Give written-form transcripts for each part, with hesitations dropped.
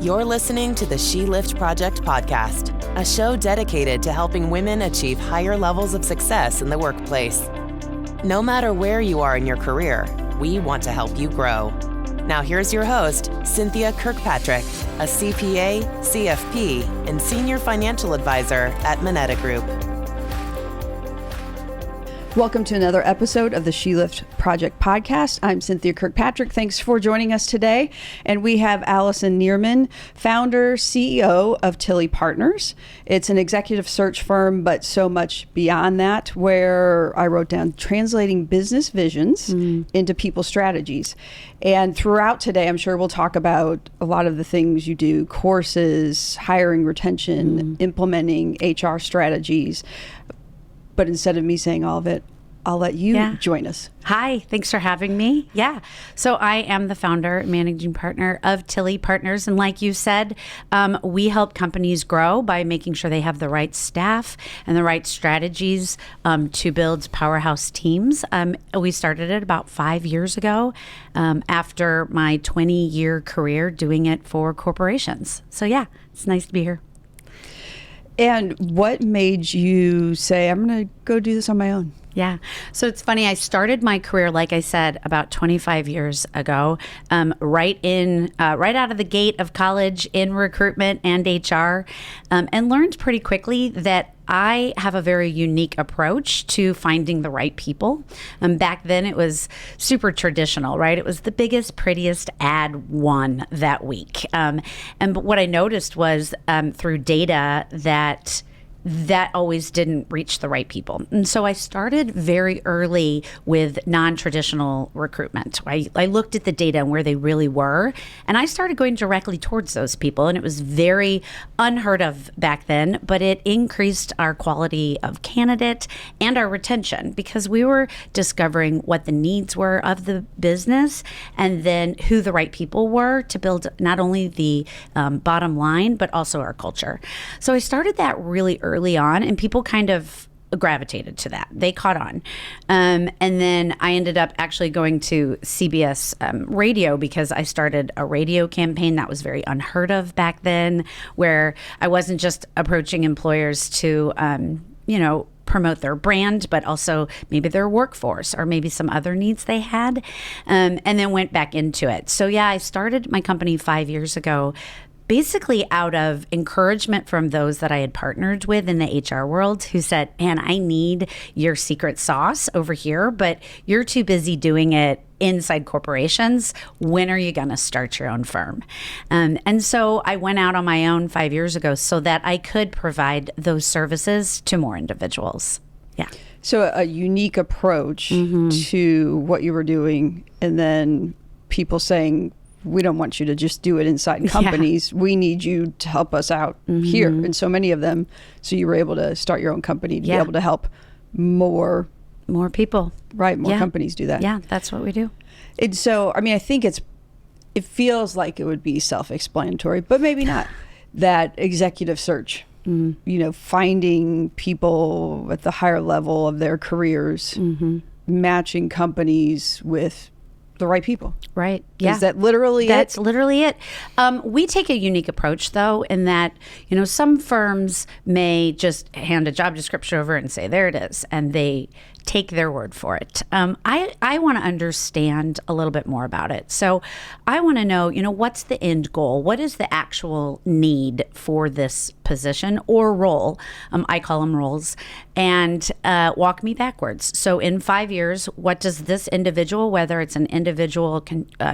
You're listening to the She Lift Project podcast, a show dedicated to helping women achieve higher levels of success in the workplace. No matter where you are in your career, we want to help you grow. Now here's your host, Cynthia Kirkpatrick, a CPA, CFP, and Senior Financial Advisor at Moneta Group. Welcome to another episode of the She Lift Project podcast. I'm Cynthia Kirkpatrick. Thanks for joining us today. And we have Alison Niermann, founder, CEO of Tilley Partners. It's an executive search firm, but so much beyond that, where I wrote down translating business visions into people strategies. And throughout today, I'm sure we'll talk about a lot of the things you do, courses, hiring, retention, implementing HR strategies. But instead of me saying all of it, I'll let you join us. Hi, thanks for having me. So I am the founder and managing partner of Tilley Partners. And like you said, we help companies grow by making sure they have the right staff and the right strategies to build powerhouse teams. We started it about 5 years ago after my 20-year career doing it for corporations. So it's nice to be here. And what made you say, I'm going to go do this on my own? So it's funny. I started my career, like I said, about 25 years ago, right out of the gate of college in recruitment and HR, and learned pretty quickly that I have a very unique approach to finding the right people. Back then, it was super traditional, right? It was the biggest, prettiest ad won that week. But what I noticed was through data that always didn't reach the right people. And so I started very early with non-traditional recruitment. I looked at the data and where they really were, and I started going directly towards those people. And it was very unheard of back then, but it increased our quality of candidate and our retention because we were discovering what the needs were of the business and then who the right people were to build not only the bottom line, but also our culture. So I started that really early on, and people kind of gravitated to that. They caught on. And then I ended up actually going to CBS radio because I started a radio campaign that was very unheard of back then, where I wasn't just approaching employers to, promote their brand, but also maybe their workforce or maybe some other needs they had, and then went back into it. So I started my company 5 years ago, basically out of encouragement from those that I had partnered with in the HR world who said, man, I need your secret sauce over here, but you're too busy doing it inside corporations. When are you going to start your own firm? And so I went out on my own 5 years ago so that I could provide those services to more individuals. So a unique approach to what you were doing, and then people saying, we don't want you to just do it inside companies. We need you to help us out here. And so many of them. So you were able to start your own company to be able to help more people. Right. More companies do that. Yeah, that's what we do. And so, I think it feels like it would be self-explanatory, but maybe not. That executive search, finding people at the higher level of their careers, matching companies with the right people. Right. Is that literally That's literally it. We take a unique approach, though, in that, some firms may just hand a job description over and say, there it is, and they take their word for it. I want to understand a little bit more about it. So I want to know, what's the end goal? What is the actual need for this position or role? I call them roles. And walk me backwards. So in 5 years, what does this individual, whether it's an individual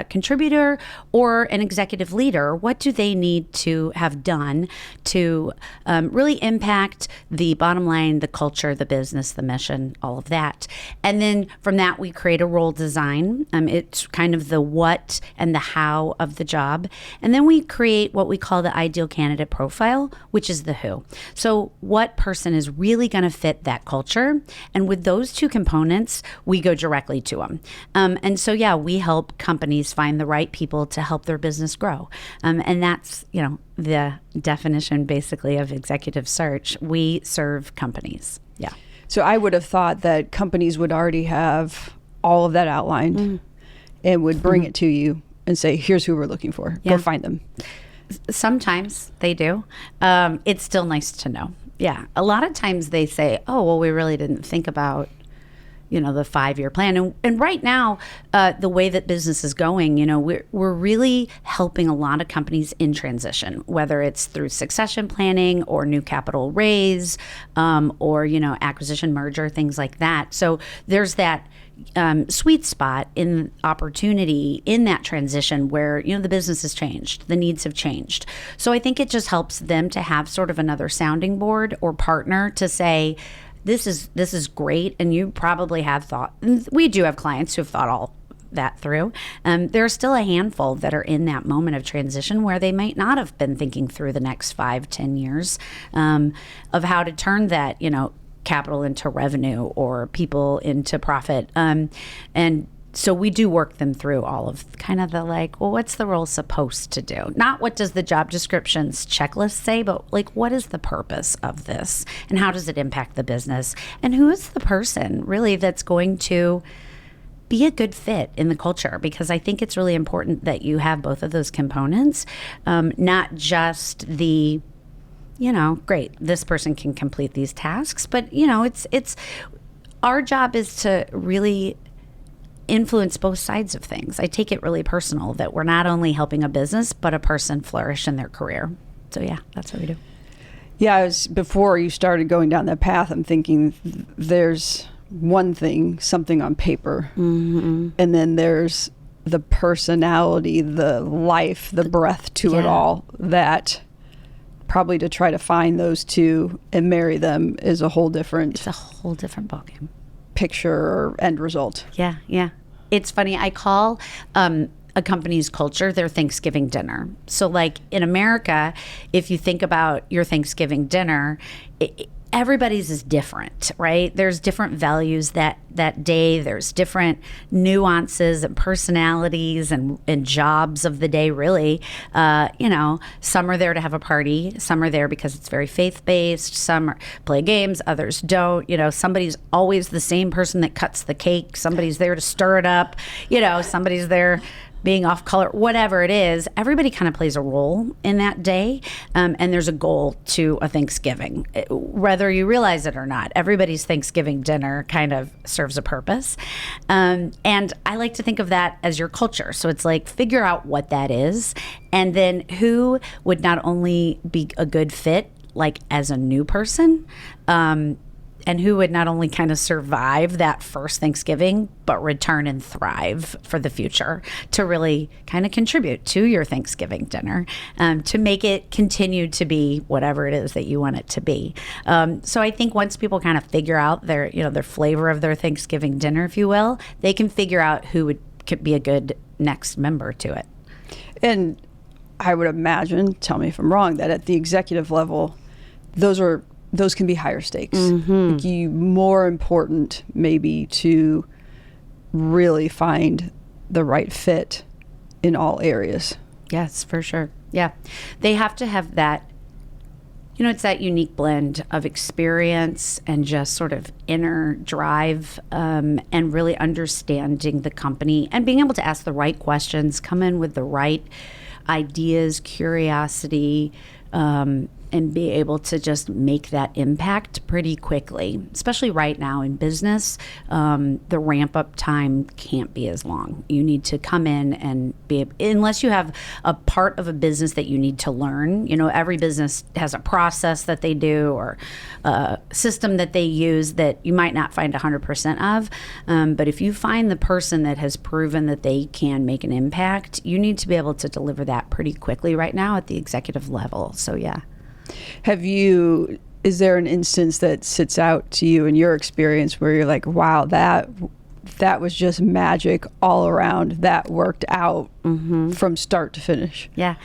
contributor or an executive leader, what do they need to have done to really impact the bottom line, the culture, the business, the mission, all of that? And then from that, we create a role design. It's kind of the what and the how of the job. And then we create what we call the ideal candidate profile, which is the who. So what person is really going to fit that culture? And with those two components, we go directly to them. And so, we help companies find the right people to help their business grow. And that's, the definition basically of executive search. We serve companies. So I would have thought that companies would already have all of that outlined and would bring it to you and say, here's who we're looking for. Go find them. Sometimes they do. It's still nice to know. Yeah. A lot of times they say, oh, well, we really didn't think about, the 5-year plan. And right now, the way that business is going, we're really helping a lot of companies in transition, whether it's through succession planning or new capital raise, or, acquisition, merger, things like that. So there's that sweet spot in opportunity in that transition where, the business has changed, the needs have changed. So I think it just helps them to have sort of another sounding board or partner to say, this is great, and you probably have thought. We do have clients who have thought all that through. There are still a handful that are in that moment of transition where they might not have been thinking through the next 5-10 years of how to turn that, capital into revenue or people into profit. And so we do work them through all of kind of the well, what's the role supposed to do? Not what does the job description's checklist say, but what is the purpose of this? And how does it impact the business? And who is the person really that's going to be a good fit in the culture? Because I think it's really important that you have both of those components, not just the, great, this person can complete these tasks, but it's our job is to really influence both sides of things. I take it really personal that we're not only helping a business, but a person flourish in their career. So yeah, that's what we do. Yeah, before you started going down that path, I'm thinking there's one thing, something on paper, and then there's the personality, the life, the breath to it all, that probably to try to find those two and marry them is a whole different... It's a whole different ballgame. Picture or end result. Yeah. It's funny. I call a company's culture their Thanksgiving dinner. So in America, if you think about your Thanksgiving dinner, everybody's is different, right? There's different values that day. There's different nuances and personalities and jobs of the day, really. Some are there to have a party. Some are there because it's very faith-based. Some play games. Others don't. Somebody's always the same person that cuts the cake. Somebody's there to stir it up. Somebody's there being off color, whatever it is. Everybody kind of plays a role in that day, and there's a goal to a Thanksgiving, whether you realize it or not. Everybody's Thanksgiving dinner kind of serves a purpose, and I like to think of that as your culture. So it's figure out what that is, and then who would not only be a good fit as a new person, and who would not only kind of survive that first Thanksgiving, but return and thrive for the future to really kind of contribute to your Thanksgiving dinner, to make it continue to be whatever it is that you want it to be. So I think once people kind of figure out their flavor of their Thanksgiving dinner, if you will, they can figure out who could be a good next member to it. And I would imagine, tell me if I'm wrong, that at the executive level, those can be higher stakes. More important maybe to really find the right fit in all areas. Yes, for sure. Yeah. They have to have that, it's that unique blend of experience and just sort of inner drive, and really understanding the company and being able to ask the right questions, come in with the right ideas, curiosity, and be able to just make that impact pretty quickly. Especially right now in business, the ramp up time can't be as long. You need to come in and unless you have a part of a business that you need to learn. Every business has a process that they do or a system that they use that you might not find 100% of. But if you find the person that has proven that they can make an impact, you need to be able to deliver that pretty quickly right now at the executive level. So yeah. Is there an instance that sits out to you in your experience where you're like, wow, that was just magic all around, that worked out from start to finish? Yeah.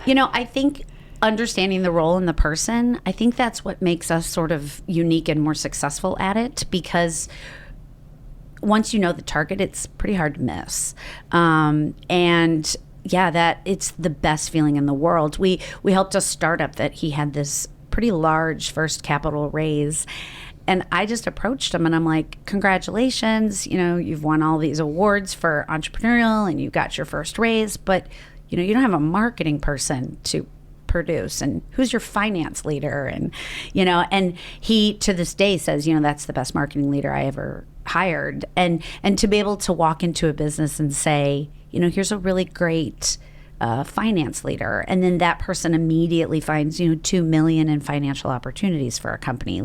I think understanding the role and the person, I think that's what makes us sort of unique and more successful at it, because once you know the target, it's pretty hard to miss. And yeah, that it's the best feeling in the world. We helped a startup that he had this pretty large first capital raise, and I just approached him and I'm like, congratulations, you've won all these awards for entrepreneurial and you got your first raise, but you don't have a marketing person to produce, and who's your finance leader? And, and he to this day says, that's the best marketing leader I ever hired. And to be able to walk into a business and say, here's a really great finance leader, and then that person immediately finds, $2 million in financial opportunities for a company.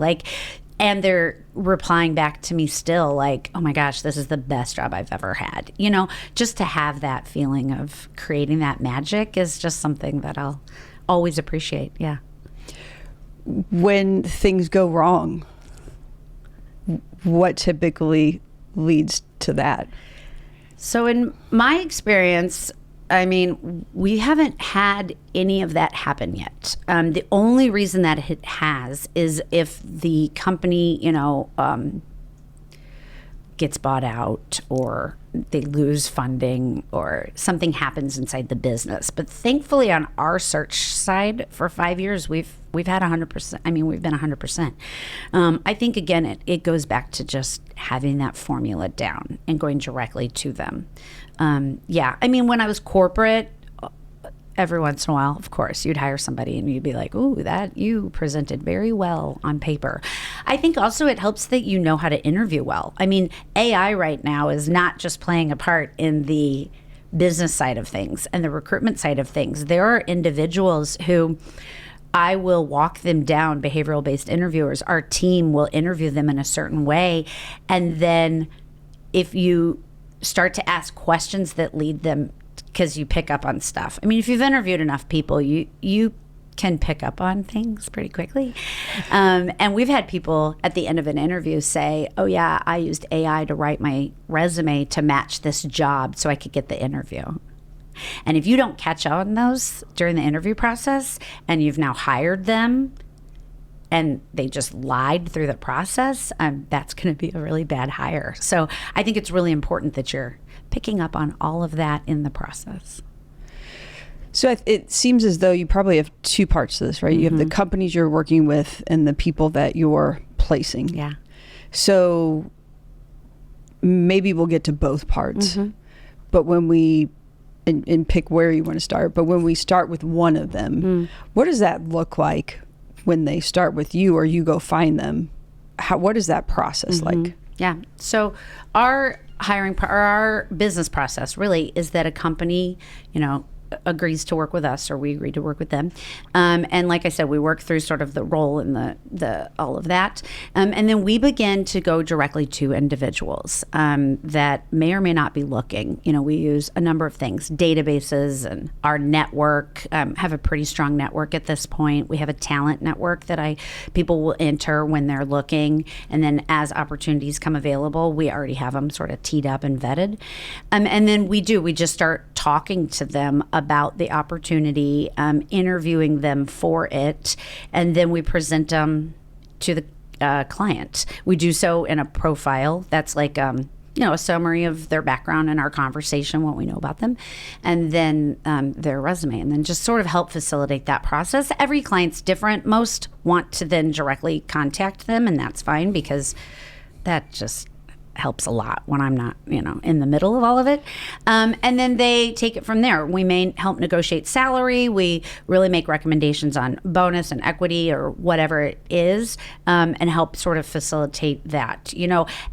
And they're replying back to me still like, oh my gosh, this is the best job I've ever had. Just to have that feeling of creating that magic is just something that I'll always appreciate. Yeah. When things go wrong, what typically leads to that? So in my experience, we haven't had any of that happen yet. The only reason that it has is if the company, gets bought out, or they lose funding, or something happens inside the business. But thankfully, on our search side, for 5 years, we've had 100%. We've been 100%. I think again, it goes back to just having that formula down and going directly to them. When I was corporate, every once in a while, of course, you'd hire somebody and you'd be like, ooh, that you presented very well on paper. I think also it helps that you know how to interview well. AI right now is not just playing a part in the business side of things and the recruitment side of things. There are individuals who I will walk them down, behavioral-based interviewers. Our team will interview them in a certain way. And then if you start to ask questions that lead them, because you pick up on stuff. If you've interviewed enough people, you can pick up on things pretty quickly. And we've had people at the end of an interview say, oh yeah, I used AI to write my resume to match this job so I could get the interview. And if you don't catch on those during the interview process, and you've now hired them and they just lied through the process, that's going to be a really bad hire. So I think it's really important that you're picking up on all of that in the process. So it seems as though you probably have two parts to this, right? Mm-hmm. You have the companies you're working with and the people that you're placing. Yeah. So maybe we'll get to both parts. Mm-hmm. But when we, and pick where you want to start, but when we start with one of them, what does that look like when they start with you or you go find them? What is that process like? Yeah. So our our business process really is that a company, agrees to work with us, or we agree to work with them. And like I said, we work through sort of the role and the all of that. And then we begin to go directly to individuals that may or may not be looking. We use a number of things, databases, and our network, have a pretty strong network at this point. We have a talent network that people will enter when they're looking. And then as opportunities come available, we already have them sort of teed up and vetted. And then we just start talking to them about the opportunity, interviewing them for it, and then we present them to the client. We do so in a profile that's like a summary of their background and our conversation, what we know about them, and then their resume, and then just sort of help facilitate that process. Every client's different. Most want to then directly contact them, and that's fine, because that just helps a lot when I'm not, in the middle of all of it. And then they take it from there. We may help negotiate salary. We really make recommendations on bonus and equity or whatever it is, and help sort of facilitate that.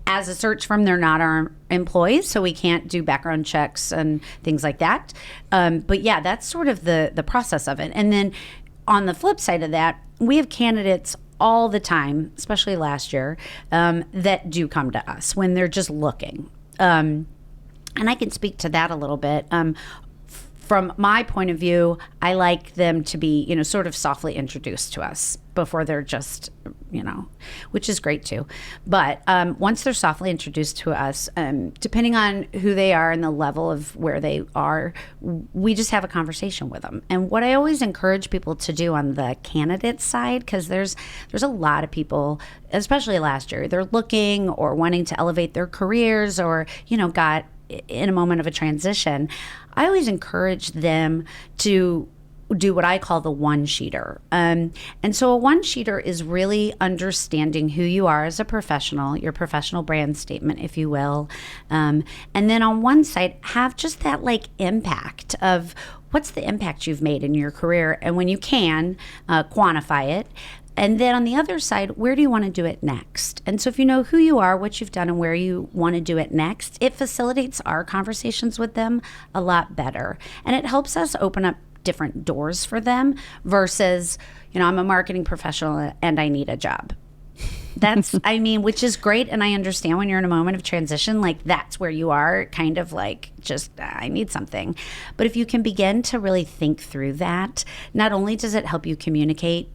As a search firm, they're not our employees, so we can't do background checks and things like that. But yeah, that's sort of the process of it. And then on the flip side of that, we have candidates all the time, especially last year, that do come to us when they're just looking. And I can speak to that a little bit. From my point of view, I like them to be, sort of softly introduced to us before they're just, which is great too. But once they're softly introduced to us, depending on who they are and the level of where they are, we just have a conversation with them. And what I always encourage people to do on the candidate side, because there's a lot of people, especially last year, they're looking or wanting to elevate their careers, or, got in a moment of a transition. I always encourage them to do what I call the one-sheeter. And so a one-sheeter is really understanding who you are as a professional, your professional brand statement, if you will. And then on one side, have just that impact of what's the impact you've made in your career? And when you can, quantify it. And then on the other side, where do you want to do it next? And so if you know who you are, what you've done, and where you want to do it next, it facilitates our conversations with them a lot better. And it helps us open up different doors for them versus, I'm a marketing professional and I need a job. That's, which is great. And I understand when you're in a moment of transition, like that's where you are, kind of like just, I need something. But if you can begin to really think through that, not only does it help you communicate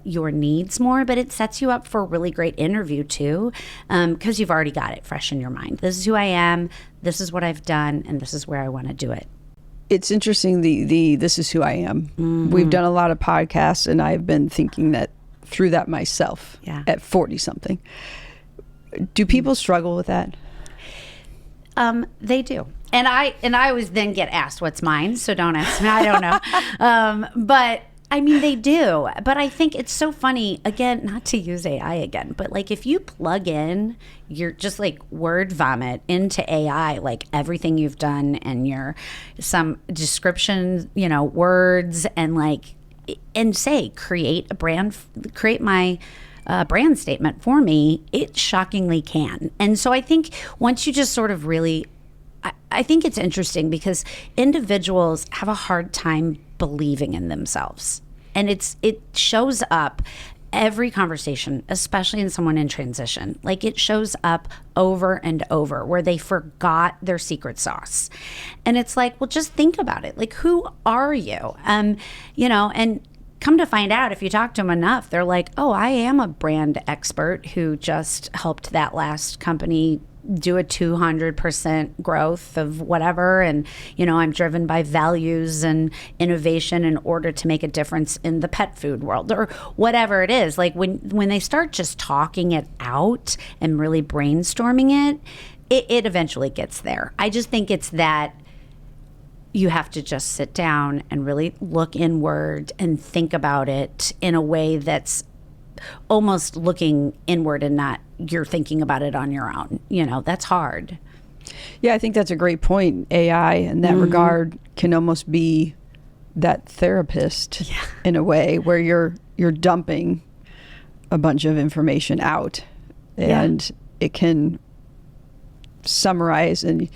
your needs more, but it sets you up for a really great interview too, because you've already got it fresh in your mind. This is who I am, this is what I've done, and this is where I want to do it. It's interesting, the this is who I am. Mm-hmm. We've done a lot of podcasts, and I've been thinking that through that myself at 40-something. Do people struggle with that? They do. And I always then get asked what's mine, so don't ask me. I don't know. But they do. But I think it's so funny, again, not to use AI again, but like if you plug in your just like word vomit into AI, like everything you've done and your some description, words and say, create my brand statement for me, it shockingly can. And so I think once you just sort of really, I think it's interesting because individuals have a hard time believing in themselves. And it shows up every conversation, especially in someone in transition. Like it shows up over and over where they forgot their secret sauce. And it's like, well, just think about it. Like, who are you? And come to find out, if you talk to them enough, they're like, oh, I am a brand expert who just helped that last company do a 200% growth of whatever. And, I'm driven by values and innovation in order to make a difference in the pet food world or whatever it is. Like when they start just talking it out and really brainstorming it eventually gets there. I just think it's that you have to just sit down and really look inward and think about it in a way that's almost looking inward and not you're thinking about it on your own. That's hard. Yeah, I think that's a great point. AI in that regard can almost be that therapist in a way where you're dumping a bunch of information out and it can summarize and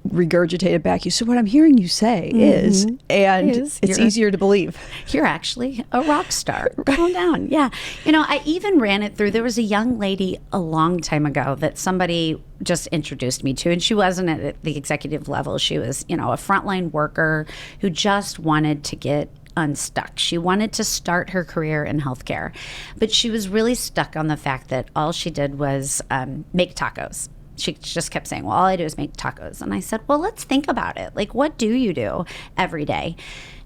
regurgitate it back. So what I'm hearing you say is, and it's easier to believe. You're actually a rock star. Calm down. Yeah. I even ran it through. There was a young lady a long time ago that somebody just introduced me to, and she wasn't at the executive level. She was, a frontline worker who just wanted to get unstuck. She wanted to start her career in healthcare, but she was really stuck on the fact that all she did was make tacos. She just kept saying, well, all I do is make tacos. And I said, well, let's think about it. Like, what do you do every day?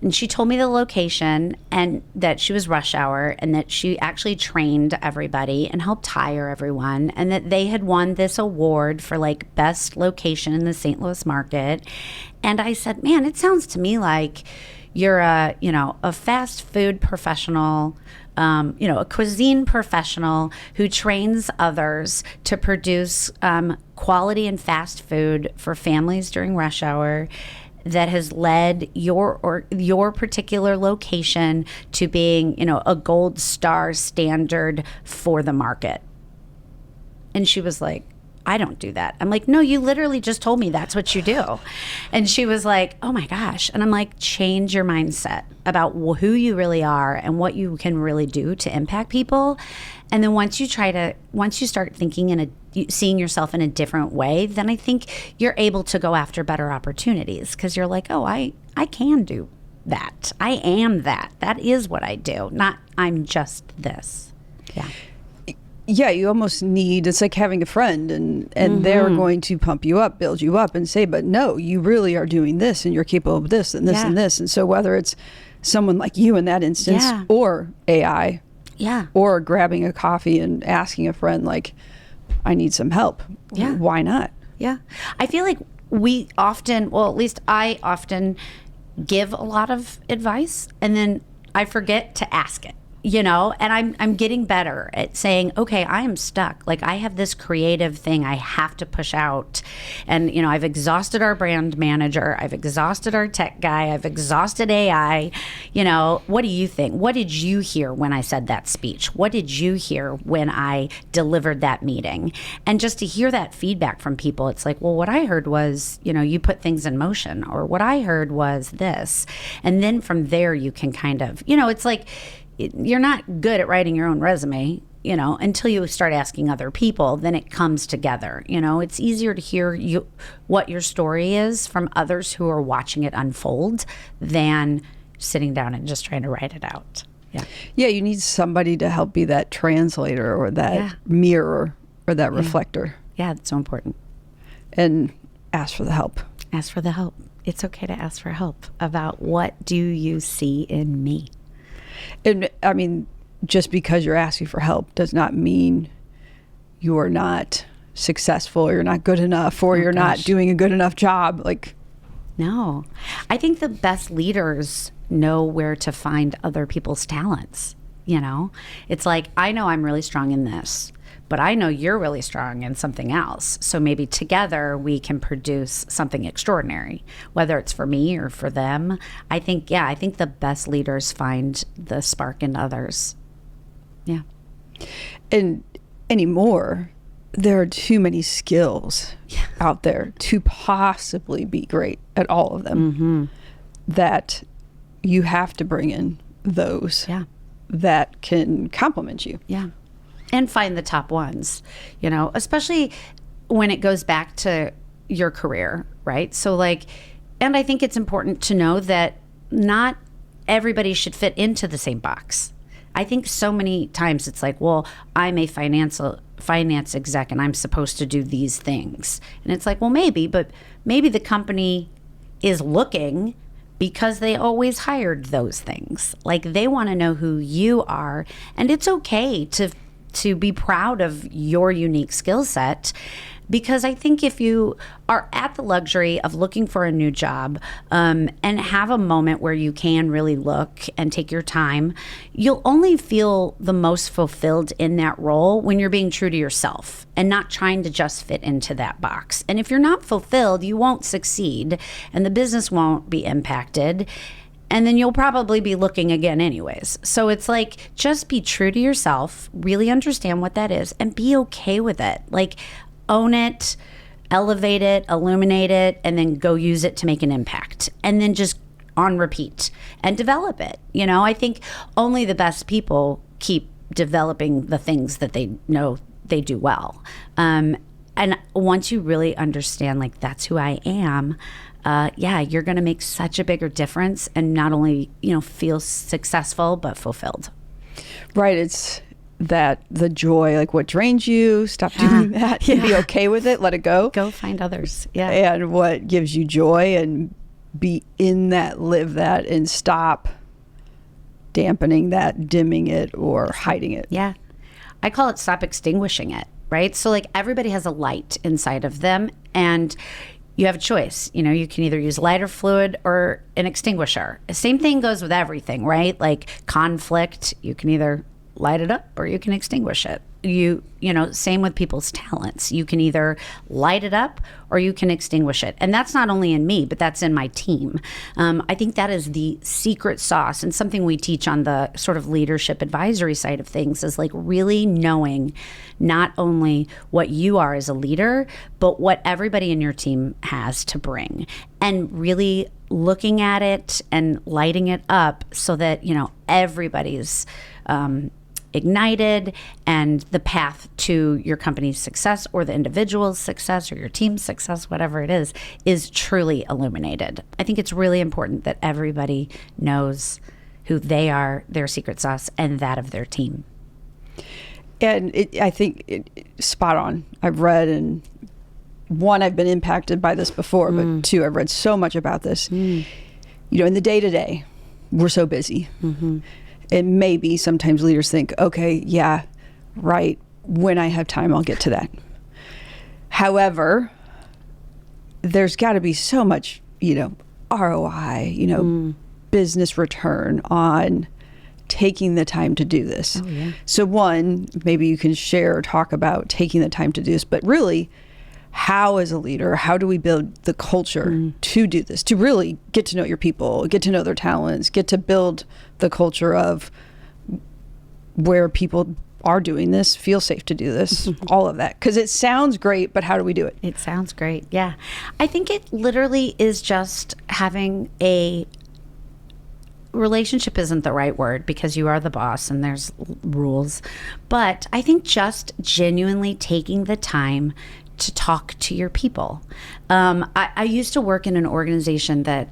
And she told me the location and that she was rush hour and that she actually trained everybody and helped hire everyone and that they had won this award for like best location in the St. Louis market. And I said, man, it sounds to me like you're a fast food professional, a cuisine professional who trains others to produce quality and fast food for families during rush hour that has led your particular location to being, a gold star standard for the market. And she was like, I don't do that. I'm like, no, you literally just told me that's what you do. And she was like, oh my gosh. And I'm like, change your mindset about who you really are and what you can really do to impact people. And then once you start thinking seeing yourself in a different way, then I think you're able to go after better opportunities because you're like, oh, I can do that. I am that. That is what I do. Not I'm just this. Yeah. Yeah, you almost need, it's like having a friend and they're going to pump you up, build you up and say, but no, you really are doing this and you're capable of this and this and this. And so whether it's someone like you in that instance or AI or grabbing a coffee and asking a friend like, I need some help. Yeah. Why not? Yeah. I feel like we often, well, at least I often give a lot of advice and then I forget to ask it. and I'm getting better at saying, okay, I am stuck. Like, I have this creative thing I have to push out. And, I've exhausted our brand manager. I've exhausted our tech guy. I've exhausted AI. What do you think? What did you hear when I said that speech? What did you hear when I delivered that meeting? And just to hear that feedback from people, it's like, well, what I heard was, you put things in motion, or what I heard was this. And then from there, you can kind of, it's like, you're not good at writing your own resume, until you start asking other people, then it comes together. It's easier to hear what your story is from others who are watching it unfold than sitting down and just trying to write it out. Yeah, you need somebody to help be that translator or that mirror or that reflector. Yeah, it's so important. And ask for the help. Ask for the help. It's okay to ask for help about what do you see in me? And I mean, just because you're asking for help does not mean you're not successful, or you're not good enough, or you're not doing a good enough job. No. I think the best leaders know where to find other people's talents. It's like, I know I'm really strong in this, but I know you're really strong in something else. So maybe together we can produce something extraordinary, whether it's for me or for them. I think the best leaders find the spark in others. Yeah. And anymore, there are too many skills out there to possibly be great at all of them, that you have to bring in those that can complement you. Yeah. And find the top ones, especially when it goes back to your career, right? So and I think it's important to know that not everybody should fit into the same box. I think so many times it's like, well, I'm a finance exec and I'm supposed to do these things. And it's like, well, maybe the company is looking because they always hired those things. Like, they want to know who you are, and it's okay to be proud of your unique skill set. Because I think if you are at the luxury of looking for a new job, and have a moment where you can really look and take your time, you'll only feel the most fulfilled in that role when you're being true to yourself and not trying to just fit into that box. And if you're not fulfilled, you won't succeed and the business won't be impacted. And then you'll probably be looking again anyways. So it's like, just be true to yourself, really understand what that is, and be okay with it. Like, own it, elevate it, illuminate it, and then go use it to make an impact. And then just on repeat and develop it. I think only the best people keep developing the things that they know they do well. And once you really understand, like, that's who I am, you're going to make such a bigger difference and not only, feel successful, but fulfilled. Right. It's that the joy, like, what drains you, stop doing that, and be okay with it, let it go. Go find others. Yeah. And what gives you joy, and be in that, live that, and stop dampening that, dimming it, or hiding it. Yeah. I call it stop extinguishing it, right? So, like, everybody has a light inside of them, and you have a choice. You can either use lighter fluid or an extinguisher. Same thing goes with everything, right? Like conflict, you can either light it up or you can extinguish it. Same with people's talents. You can either light it up or you can extinguish it. And that's not only in me, but that's in my team. I think that is the secret sauce, and something we teach on the sort of leadership advisory side of things is like really knowing not only what you are as a leader, but what everybody in your team has to bring, and really looking at it and lighting it up so that, everybody's ignited, and the path to your company's success or the individual's success or your team's success, whatever it is truly illuminated. I think it's really important that everybody knows who they are, their secret sauce, and that of their team. And I think spot on. I've read, and one, I've been impacted by this before, but two, I've read so much about this. In the day-to-day, we're so busy. And maybe sometimes leaders think, okay, yeah, right, when I have time, I'll get to that. However, there's got to be so much, ROI, business return on taking the time to do this. Oh, yeah. So one, maybe you can share or talk about taking the time to do this, but really, how as a leader, how do we build the culture to do this, to really get to know your people, get to know their talents, get to build the culture of where people are doing this, feel safe to do this, all of that. Because it sounds great, but how do we do it? It sounds great. Yeah. I think it literally is just having a relationship isn't the right word because you are the boss and there's rules. But I think just genuinely taking the time to talk to your people. I used to work in an organization that,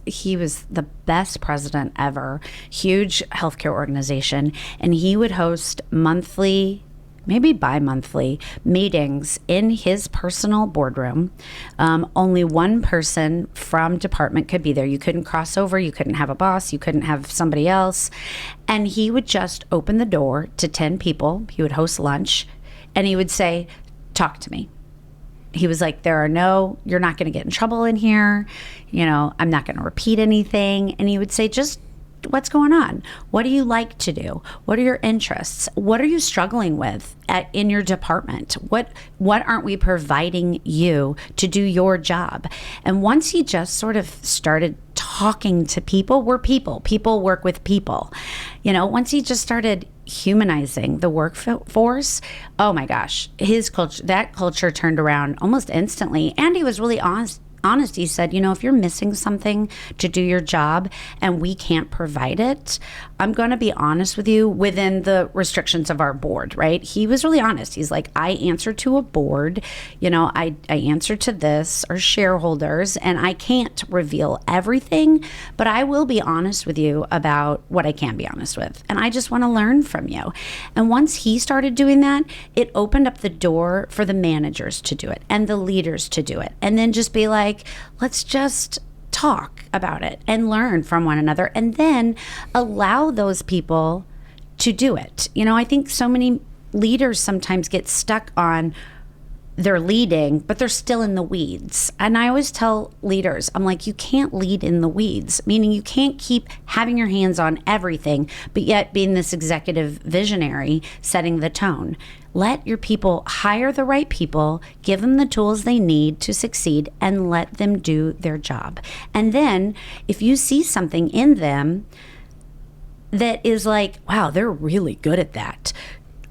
he was the best president ever, huge healthcare organization, and he would host monthly, maybe bi-monthly meetings in his personal boardroom. Only one person from department could be there. You couldn't cross over, you couldn't have a boss, you couldn't have somebody else. And he would just open the door to 10 people. He would host lunch and he would say, talk to me. He was like, you're not going to get in trouble in here. I'm not going to repeat anything. And he would say, just what's going on? What do you like to do? What are your interests? What are you struggling with in your department? What aren't we providing you to do your job? And once he just sort of started talking to people, people work with people. Once he just started humanizing the workforce, oh my gosh, that culture turned around almost instantly. And he was really honest. He said, if you're missing something to do your job and we can't provide it, I'm going to be honest with you within the restrictions of our board, right? He was really honest. He's like, I answer to a board, I answer to this or shareholders, and I can't reveal everything, but I will be honest with you about what I can be honest with. And I just want to learn from you. And once he started doing that, it opened up the door for the managers to do it and the leaders to do it. And then just be like, let's just talk about it and learn from one another and then allow those people to do it. I think so many leaders sometimes get stuck on they're leading, but they're still in the weeds. And I always tell leaders, I'm like, you can't lead in the weeds, meaning you can't keep having your hands on everything, but yet being this executive visionary, setting the tone. Let your people hire the right people, give them the tools they need to succeed, and let them do their job. And then if you see something in them that is like, wow, they're really good at that,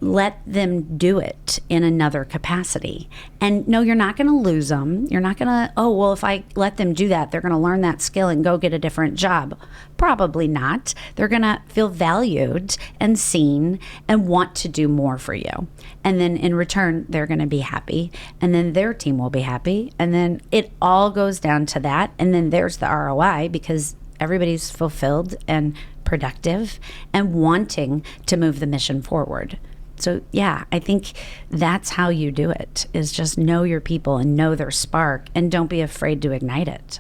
let them do it in another capacity. And no, you're not going to lose them. You're not going to, if I let them do that, they're going to learn that skill and go get a different job. Probably not. They're going to feel valued and seen and want to do more for you. And then in return, they're going to be happy. And then their team will be happy. And then it all goes down to that. And then there's the ROI because everybody's fulfilled and productive and wanting to move the mission forward. So yeah, I think that's how you do it, is just know your people and know their spark and don't be afraid to ignite it.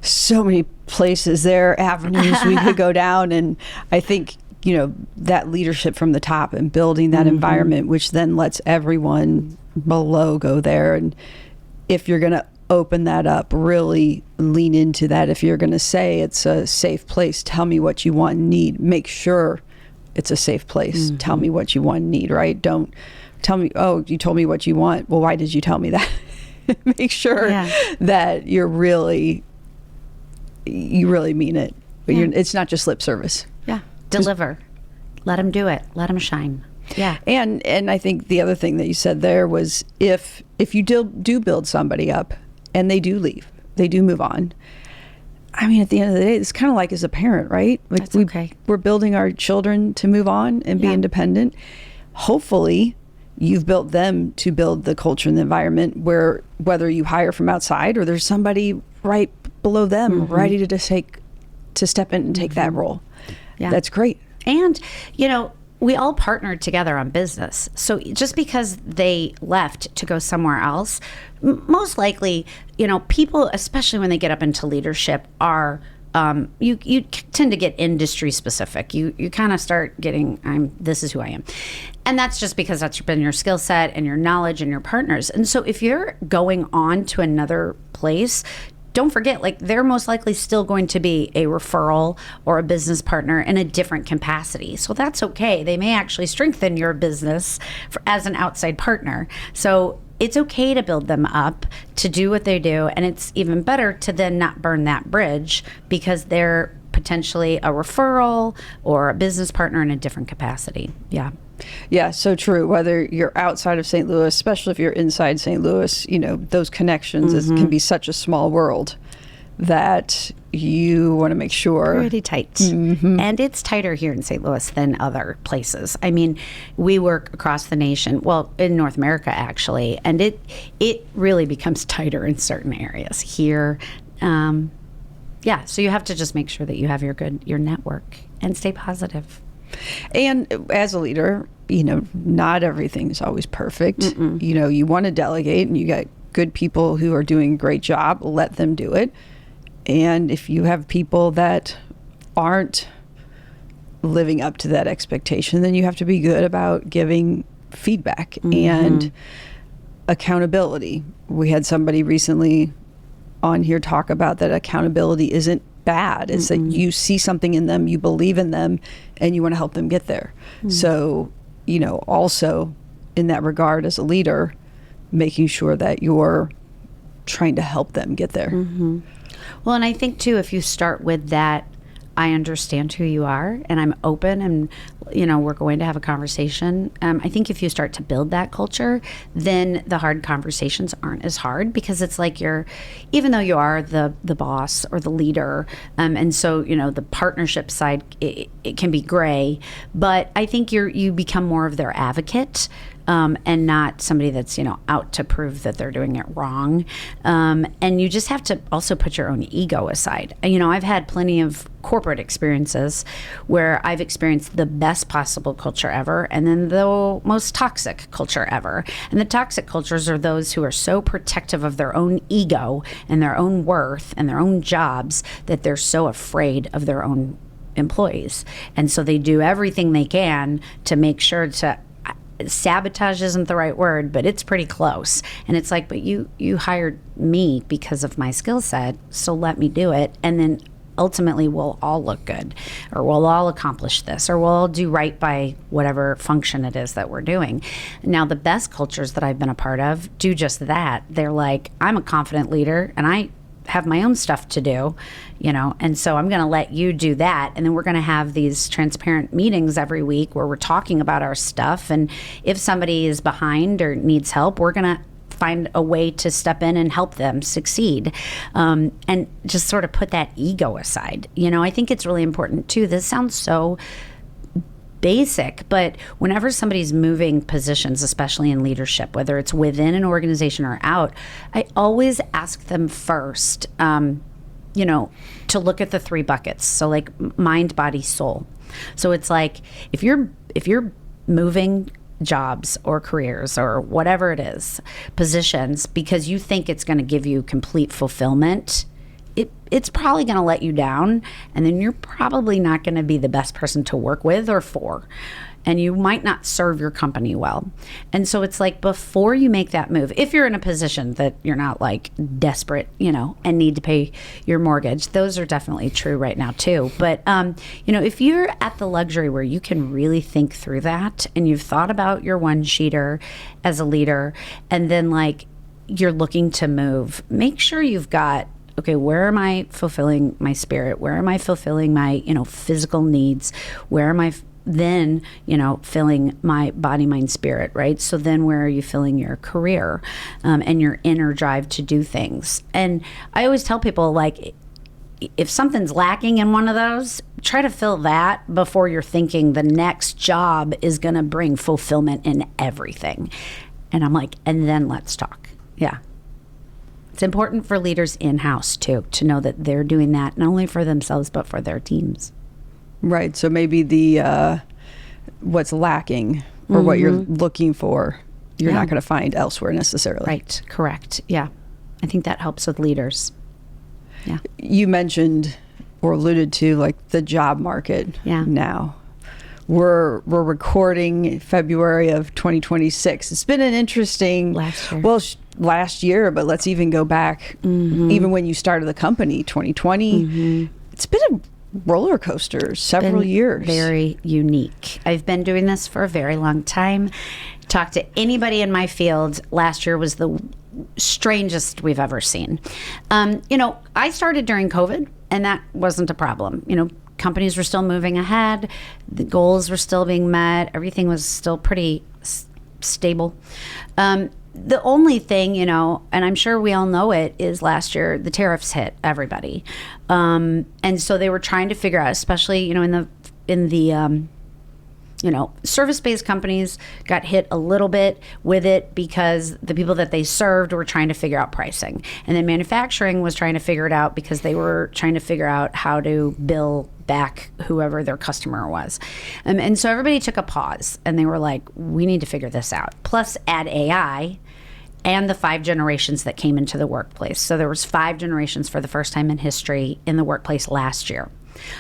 So many places there, avenues we could go down. And I think, that leadership from the top and building that environment, which then lets everyone below go there. And if you're going to open that up, really lean into that. If you're going to say it's a safe place, tell me what you want and need. Make sure it's a safe place. Tell me what you want and need, right? Don't tell me, you told me what you want. Well, why did you tell me that? Make sure that you really mean it. But it's not just lip service. Yeah. Deliver. Let them do it. Let them shine. Yeah. And I think the other thing that you said there was if you do build somebody up and they do leave, they do move on, I mean, at the end of the day, it's kind of like as a parent, right? Like That's okay. We're building our children to move on and be independent. Hopefully, you've built them to build the culture and the environment where whether you hire from outside or there's somebody right below them ready to step in and take that role. Yeah. That's great. And, we all partnered together on business. So just because they left to go somewhere else, most likely, people, especially when they get up into leadership, are you tend to get industry specific. You kind of start getting, this is who I am. And that's just because that's been your skill set and your knowledge and your partners. And so if you're going on to another place, don't forget, like, they're most likely still going to be a referral or a business partner in a different capacity. So that's okay. They may actually strengthen your business as an outside partner. So it's okay to build them up to do what they do. And it's even better to then not burn that bridge because they're potentially a referral or a business partner in a different capacity. Yeah. Yeah, so true. Whether you're outside of St. Louis, especially if you're inside St. Louis, those connections can be such a small world that you want to make sure. Pretty tight. And it's tighter here in St. Louis than other places. I mean, we work across the nation, well, in North America, actually, and it really becomes tighter in certain areas here. Yeah, so you have to just make sure that you have your network and stay positive. And as a leader, not everything's always perfect. You want to delegate, and you got good people who are doing a great job, let them do it. And if you have people that aren't living up to that expectation, then you have to be good about giving feedback and accountability. We had somebody recently on here talk about that accountability isn't bad. It's that you see something in them, you believe in them, and you want to help them get there. So, also in that regard as a leader, making sure that you're trying to help them get there. Well, and I think too, if you start with that, I understand who you are and I'm open and, we're going to have a conversation. I think if you start to build that culture, then the hard conversations aren't as hard because it's like even though you are the boss or the leader, and so, the partnership side, it can be gray, but I think you become more of their advocate. And not somebody that's, out to prove that they're doing it wrong. And you just have to also put your own ego aside. I've had plenty of corporate experiences where I've experienced the best possible culture ever and then the most toxic culture ever. And the toxic cultures are those who are so protective of their own ego and their own worth and their own jobs that they're so afraid of their own employees. And so they do everything they can to make sure to sabotage isn't the right word, but it's pretty close. And it's like, but you hired me because of my skill set, so let me do it. And then ultimately we'll all look good, or we'll all accomplish this, or we'll all do right by whatever function it is that we're doing. Now, the best cultures that I've been a part of do just that. They're like, I'm a confident leader and I have my own stuff to do, and so I'm going to let you do that. And then we're going to have these transparent meetings every week where we're talking about our stuff. And if somebody is behind or needs help, we're going to find a way to step in and help them succeed, and just sort of put that ego aside. I think it's really important too. This sounds so basic, but whenever somebody's moving positions, especially in leadership, whether it's within an organization or out, I always ask them first, to look at the 3 buckets. So like mind, body, soul. So it's like, if you're moving jobs or careers or whatever it is, positions, because you think it's going to give you complete fulfillment, it's probably going to let you down, and then you're probably not going to be the best person to work with or for, and you might not serve your company well. And so it's like, before you make that move, if you're in a position that you're not like desperate, and need to pay your mortgage, those are definitely true right now too. But, if you're at the luxury where you can really think through that, and you've thought about your one-sheeter as a leader, and then like you're looking to move, make sure you've got, okay, where am I fulfilling my spirit? Where am I fulfilling my, physical needs? Where am I then, filling my body, mind, spirit, right? So then where are you filling your career, and your inner drive to do things? And I always tell people, like, if something's lacking in one of those, try to fill that before you're thinking the next job is going to bring fulfillment in everything. And I'm like, and then let's talk. Yeah. It's important for leaders in-house, too, to know that they're doing that not only for themselves, but for their teams. Right. So maybe the what's lacking or what you're looking for, you're not going to find elsewhere necessarily. Right. Correct. Yeah. I think that helps with leaders. Yeah. You mentioned or alluded to like the job market now. we're recording February of 2026. It's been an interesting last year, but let's even go back, even when you started the company, 2020. It's been a roller coaster, several years. Very unique. I've been doing this for a very long time. Talk to anybody in my field. Last year was the strangest we've ever seen. I started during COVID, and that wasn't a problem. Companies were still moving ahead. The goals were still being met. Everything was still pretty stable. The only thing, and I'm sure we all know it, is last year the tariffs hit everybody, and so they were trying to figure out, especially in the service-based companies got hit a little bit with it because the people that they served were trying to figure out pricing, and then manufacturing was trying to figure it out because they were trying to figure out how to bill back whoever their customer was. And so everybody took a pause and they were like, we need to figure this out. Plus add AI and the 5 generations that came into the workplace. So there was 5 generations for the first time in history in the workplace last year.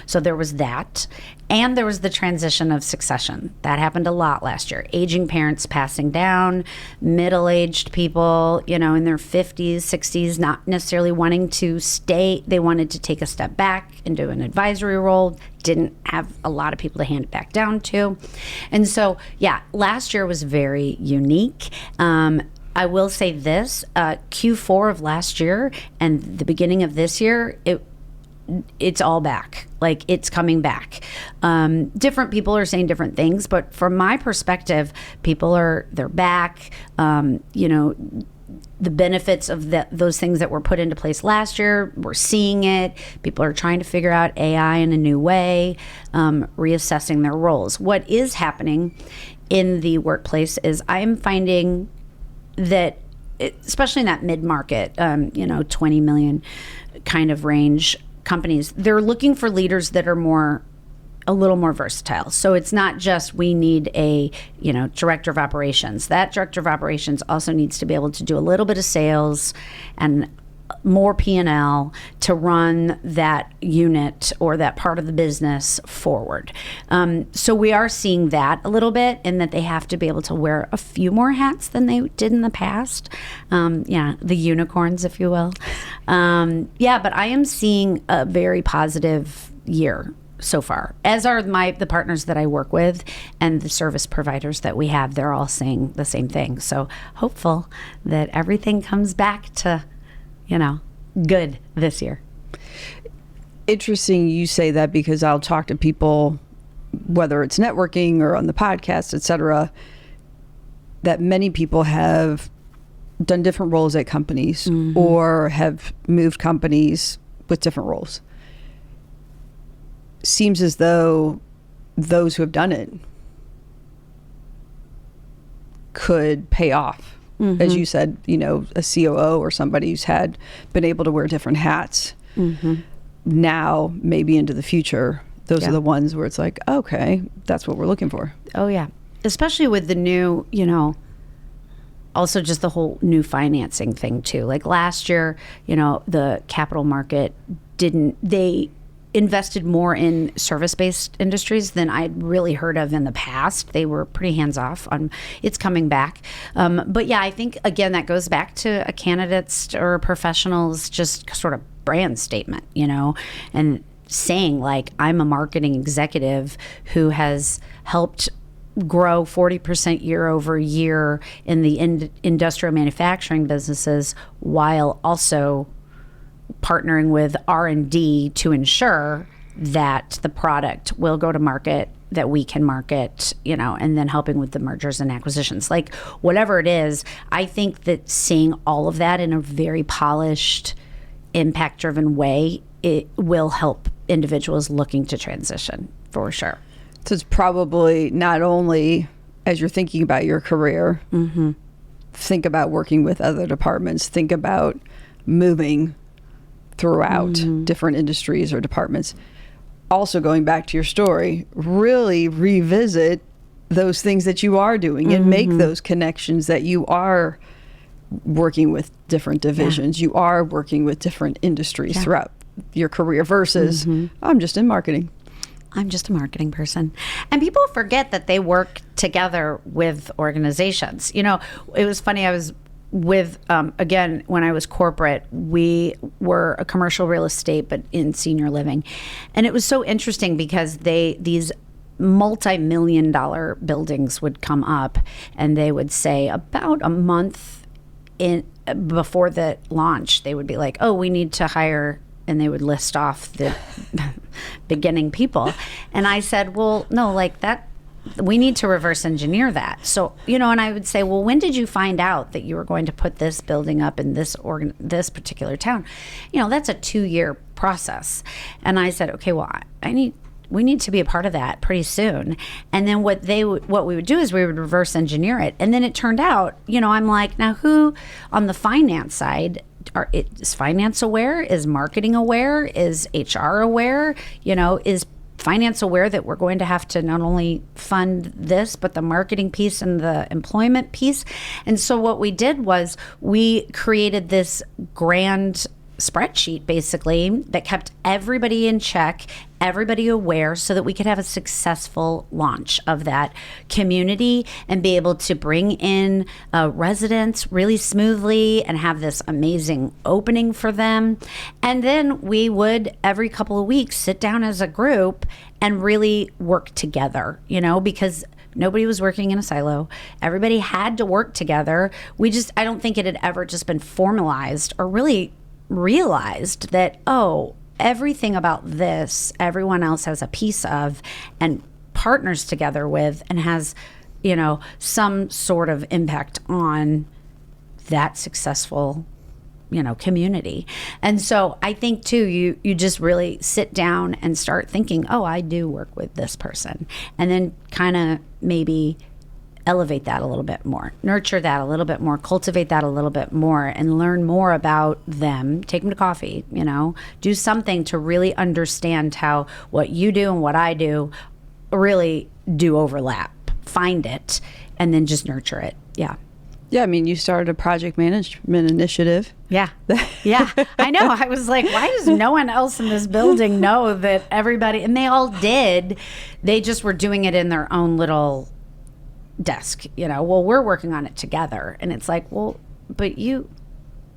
So there was that. And there was the transition of succession. That happened a lot last year. Aging parents passing down, middle-aged people, in their 50s, 60s, not necessarily wanting to stay. They wanted to take a step back and do an advisory role. Didn't have a lot of people to hand it back down to. And so, last year was very unique. I will say this, Q4 of last year and the beginning of this year, it's all back. Like, it's coming back. Different people are saying different things, but from my perspective, they're back. The benefits of those things that were put into place last year, we're seeing it. People are trying to figure out AI in a new way, reassessing their roles. What is happening in the workplace is I'm finding that, especially in that mid-market, 20 million kind of range companies, they're looking for leaders that are a little more versatile. So it's not just we need a director of operations. That director of operations also needs to be able to do a little bit of sales and more P&L to run that unit or that part of the business forward. So we are seeing that a little bit, in that they have to be able to wear a few more hats than they did in the past. The unicorns, if you will. But I am seeing a very positive year so far, as are the partners that I work with and the service providers that we have. They're all saying the same thing. So hopeful that everything comes back to good this year. Interesting you say that, because I'll talk to people, whether it's networking or on the podcast, etc., that many people have done different roles at companies or have moved companies with different roles. Seems as though those who have done it could pay off. As you said, a COO or somebody who's been able to wear different hats. Now, maybe into the future, those are the ones where it's like, okay, that's what we're looking for. Oh, yeah. Especially with the new, also just the whole new financing thing too. Like last year, the capital market they invested more in service-based industries than I'd really heard of in the past. They were pretty hands-off on it's coming back. But I think, again, that goes back to a candidate's or a professional's just sort of brand statement, and saying, like, I'm a marketing executive who has helped grow 40% year over year in the industrial manufacturing businesses, while also partnering with R&D to ensure that the product will go to market, that we can market, and then helping with the mergers and acquisitions. Like, whatever it is, I think that seeing all of that in a very polished, impact-driven way, it will help individuals looking to transition, for sure. So it's probably not only, as you're thinking about your career, think about working with other departments, think about moving throughout different industries or departments. Also, going back to your story, really revisit those things that you are doing and make those connections, that you are working with different divisions, you are working with different industries throughout your career versus I'm just in marketing. I'm just a marketing person. And people forget that they work together with organizations. You know, it was funny. I was with, again, when I was corporate, we were a commercial real estate, but in senior living. And it was so interesting because these multi-million-dollar buildings would come up, and they would say about a month before the launch, they would be like, oh, we need to hire, and they would list off the beginning people. And I said, well, no, like that, we need to reverse engineer that. So, you know, and I would say, well, when did you find out that you were going to put this building up in this particular town? You know, that's a 2-year process. And I said, okay, well, we need to be a part of that pretty soon. And then what we would do is we would reverse engineer it. And then it turned out, you know, I'm like, now who on the finance side, is finance aware? Is marketing aware? Is HR aware? You know, is finance aware that we're going to have to not only fund this, but the marketing piece and the employment piece? And so what we did was we created this grand spreadsheet basically that kept everybody in check, everybody aware, so that we could have a successful launch of that community and be able to bring in residents really smoothly and have this amazing opening for them. And then we would every couple of weeks sit down as a group and really work together, you know, because nobody was working in a silo. Everybody had to work together. I don't think it had ever just been formalized or really realized that, oh, everything about this, everyone else has a piece of and partners together with and has, you know, some sort of impact on that successful, you know, community. And so I think too, you just really sit down and start thinking, oh, I do work with this person. And then kind of maybe elevate that a little bit more, nurture that a little bit more, cultivate that a little bit more, and learn more about them. Take them to coffee, you know, do something to really understand how what you do and what I do really do overlap. Find it and then just nurture it. Yeah. Yeah, I mean, you started a project management initiative. Yeah. Yeah. I know. I was like, why does no one else in this building know that everybody, and they all did. They just were doing it in their own little desk, you know. Well, we're working on it together. And it's like, well, but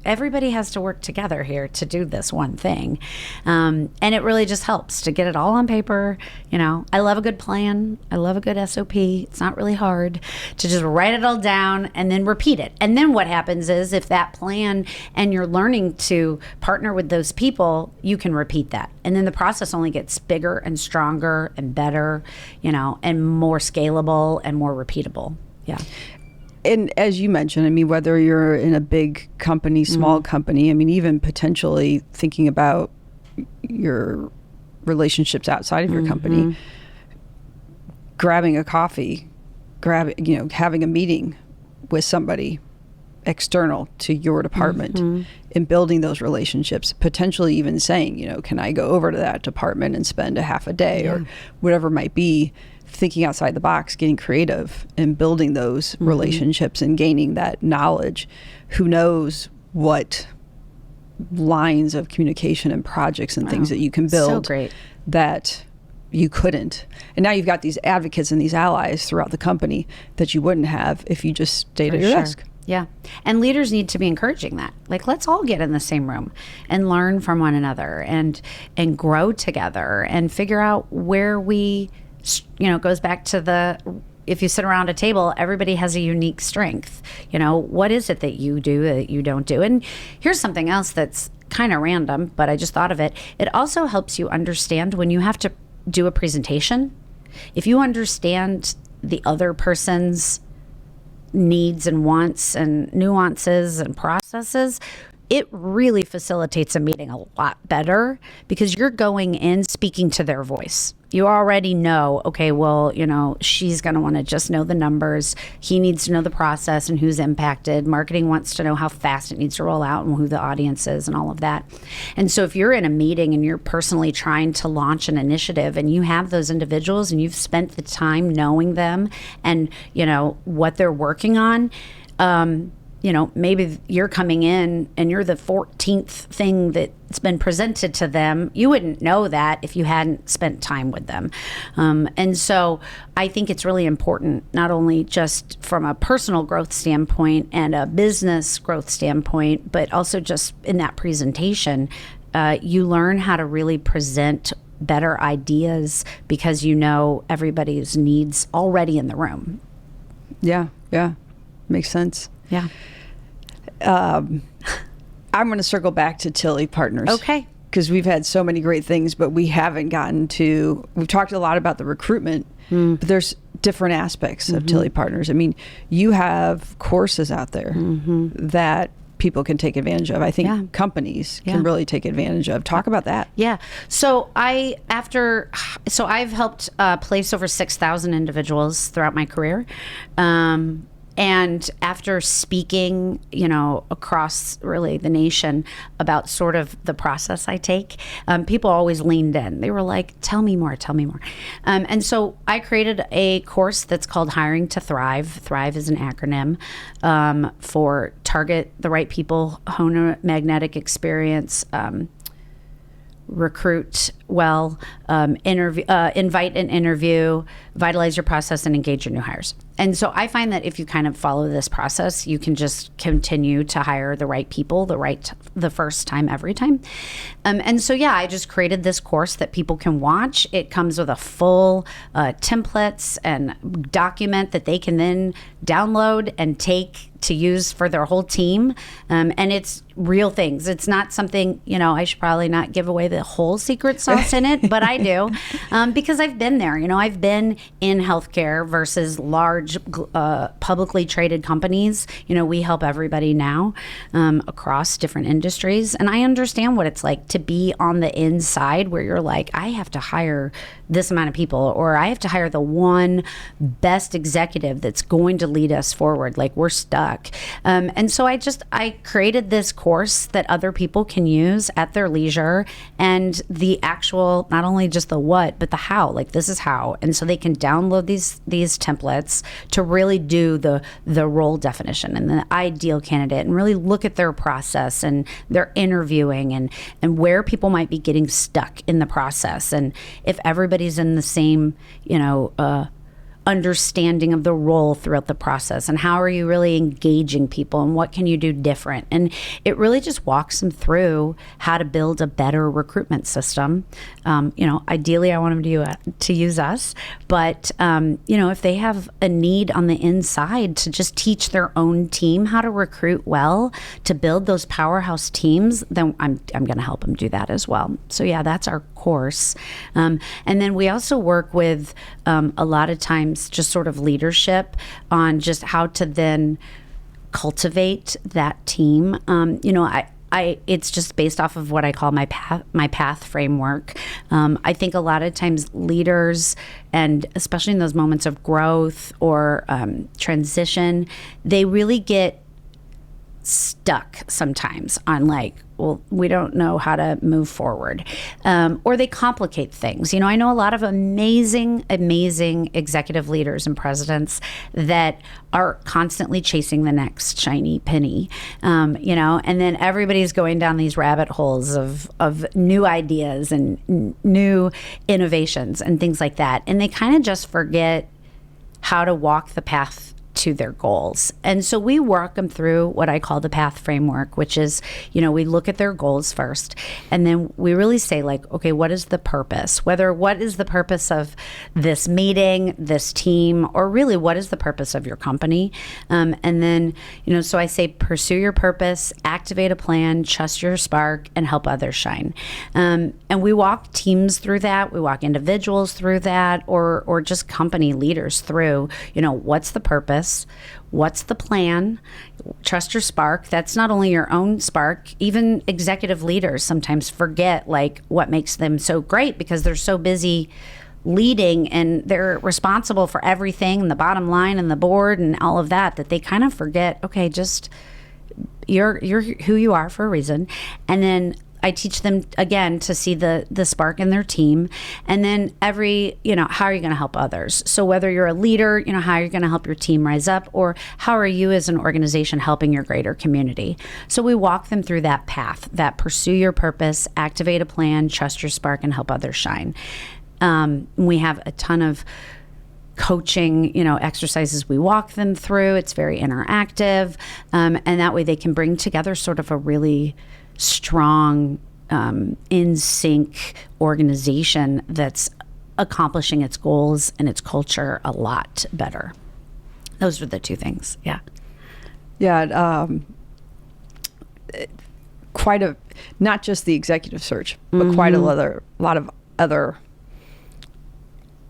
everybody has to work together here to do this one thing. And it really just helps to get it all on paper. You know, I love a good plan. I love a good SOP. It's not really hard to just write it all down and then repeat it. And then what happens is if that plan and you're learning to partner with those people, you can repeat that. And then the process only gets bigger and stronger and better, you know, and more scalable and more repeatable. Yeah. And as you mentioned, I mean, whether you're in a big company, small company, I mean, even potentially thinking about your relationships outside of your company, grabbing a coffee, having a meeting with somebody external to your department and building those relationships, potentially even saying, you know, can I go over to that department and spend a half a day or whatever it might be. Thinking outside the box, getting creative and building those relationships and gaining that knowledge. Who knows what lines of communication and projects and things that you can build that you couldn't. And now you've got these advocates and these allies throughout the company that you wouldn't have if you just stayed at your desk. Yeah. And leaders need to be encouraging that. Like, let's all get in the same room and learn from one another and grow together and figure out where we, you know, it goes back to if you sit around a table, everybody has a unique strength. You know, what is it that you do that you don't do? And here's something else that's kind of random, but I just thought of it. It also helps you understand when you have to do a presentation. If you understand the other person's needs and wants and nuances and processes, it really facilitates a meeting a lot better because you're going in speaking to their voice. You already know, okay, well, you know, she's going to want to just know the numbers. He needs to know the process and who's impacted. Marketing wants to know how fast it needs to roll out and who the audience is and all of that. And so if you're in a meeting and you're personally trying to launch an initiative and you have those individuals and you've spent the time knowing them and, you know, what they're working on, maybe you're coming in and you're the 14th thing that's been presented to them. You wouldn't know that if you hadn't spent time with them. And so I think it's really important, not only just from a personal growth standpoint and a business growth standpoint, but also just in that presentation, you learn how to really present better ideas because everybody's needs already in the room. Yeah. Makes sense. Yeah. I'm going to circle back to Tilley Partners. Okay. Because we've had so many great things, but we haven't we've talked a lot about the recruitment, but there's different aspects of Tilley Partners. I mean, you have courses out there that people can take advantage of. I think companies can really take advantage of. Talk about that. Yeah. So I've helped place over 6,000 individuals throughout my career. And after speaking, across really the nation about sort of the process I take, people always leaned in. They were like, tell me more. And so I created a course that's called Hiring to Thrive. Thrive is an acronym for target the right people, hone a magnetic experience, recruit well, invite and interview, vitalize your process, and engage your new hires. And so I find that if you kind of follow this process, you can just continue to hire the right people, the first time, every time. And so, I just created this course that people can watch. It comes with a full templates and document that they can then download and take to use for their whole team. And it's real things. It's not something, I should probably not give away the whole secret sauce in it, but I do, because I've been there. I've been in healthcare versus large publicly traded companies. We help everybody now across different industries. And I understand what it's like to be on the inside where you're like, I have to hire this amount of people, or I have to hire the one best executive that's going to lead us forward. Like, we're stuck. And so I created this course that other people can use at their leisure, and the actual, not only just the what, but the how. Like, this is how. And so they can download these templates to really do the role definition and the ideal candidate, and really look at their process and their interviewing and where people might be getting stuck in the process. And if everybody's in the same, understanding of the role throughout the process, and how are you really engaging people, and what can you do different. And it really just walks them through how to build a better recruitment system. Ideally I want them to use us, but if they have a need on the inside to just teach their own team how to recruit well, to build those powerhouse teams, then I'm going to help them do that as well. So that's our course. And then we also work with a lot of times just sort of leadership on just how to then cultivate that team. It's just based off of what I call my path framework. I think a lot of times leaders, and especially in those moments of growth or transition, they really get stuck sometimes on we don't know how to move forward, or they complicate things. I know a lot of amazing executive leaders and presidents that are constantly chasing the next shiny penny, and then everybody's going down these rabbit holes of new ideas and new innovations and things like that, and they kind of just forget how to walk the path to their goals. And so we work them through what I call the path framework, which is, we look at their goals first, and then we really say okay, what is the purpose? What is the purpose of this meeting, this team, or really what is the purpose of your company? And then, so I say, pursue your purpose, activate a plan, trust your spark, and help others shine. And we walk teams through that. We walk individuals through that, or just company leaders through, what's the purpose? What's the plan? Trust your spark. That's not only your own spark. Even executive leaders sometimes forget what makes them so great, because they're so busy leading and they're responsible for everything, and the bottom line and the board and all of that they kind of forget, okay, just you're who you are for a reason. And then I teach them again to see the spark in their team. And then how are you going to help others? So whether you're a leader, how are you going to help your team rise up, or how are you as an organization helping your greater community? So we walk them through that path, that pursue your purpose, activate a plan, trust your spark, and help others shine. We have a ton of coaching, exercises we walk them through. It's very interactive. And that way they can bring together sort of a really strong, in sync organization that's accomplishing its goals and its culture a lot better. Those are the two things. Yeah. Yeah. Not just the executive search, but quite a lot of other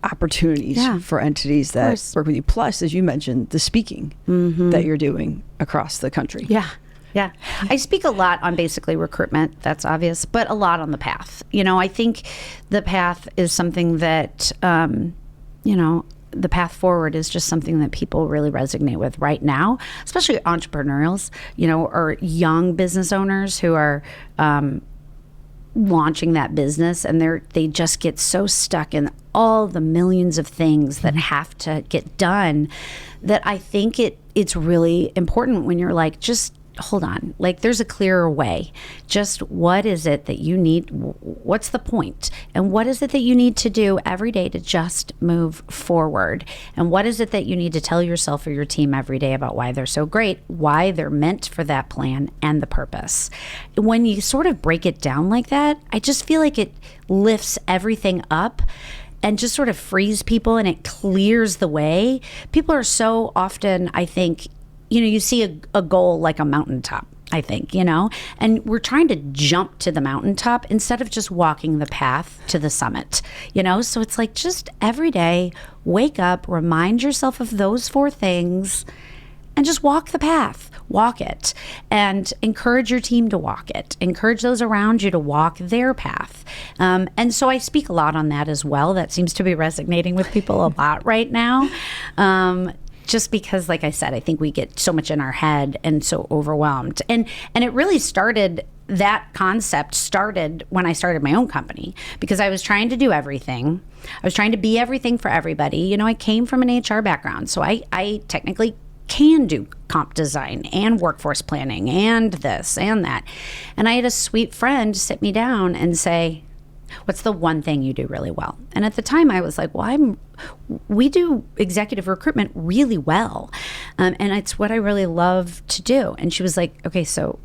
opportunities for entities that work with you. Plus, as you mentioned, the speaking that you're doing across the country. Yeah. I speak a lot on basically recruitment, that's obvious, but a lot on the path. I think the path is something that, the path forward is just something that people really resonate with right now, especially entrepreneurials, or young business owners who are launching that business, and they just get so stuck in all the millions of things that have to get done, that I think it's really important when you're like, just hold on, like there's a clearer way. Just what is it that you need? What's the point? And what is it that you need to do every day to just move forward? And what is it that you need to tell yourself or your team every day about why they're so great, why they're meant for that plan, and the purpose? When you sort of break it down like that, I just feel like it lifts everything up and just sort of frees people, and it clears the way. People are so often, I think, you see a goal like a mountaintop, I think, and we're trying to jump to the mountaintop instead of just walking the path to the summit, so it's like, just every day, wake up, remind yourself of those 4 things, and just walk the path, walk it, and encourage your team to walk it, encourage those around you to walk their path. And so I speak a lot on that as well. That seems to be resonating with people a lot right now. Just because, like I said, I think we get so much in our head and so overwhelmed. And it really that concept started when I started my own company, because I was trying to do everything. I was trying to be everything for everybody. I came from an HR background, so I technically can do comp design and workforce planning and this and that. And I had a sweet friend sit me down and say, what's the one thing you do really well? And at the time I was like, we do executive recruitment really well. And it's what I really love to do. And she was like, okay, so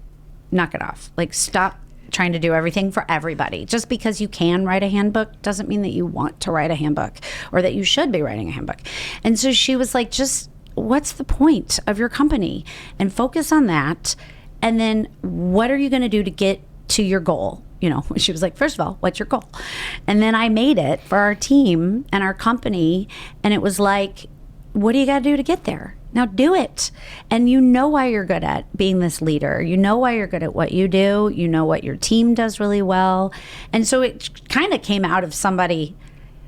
knock it off. Like, stop trying to do everything for everybody. Just because you can write a handbook doesn't mean that you want to write a handbook or that you should be writing a handbook. And so she was like, just what's the point of your company? And focus on that. And then what are you going to do to get to your goal? She was like, first of all, what's your goal? And then I made it for our team and our company. And it was like, what do you got to do to get there? Now do it. And why you're good at being this leader. Why you're good at what you do. What your team does really well. And so it kind of came out of somebody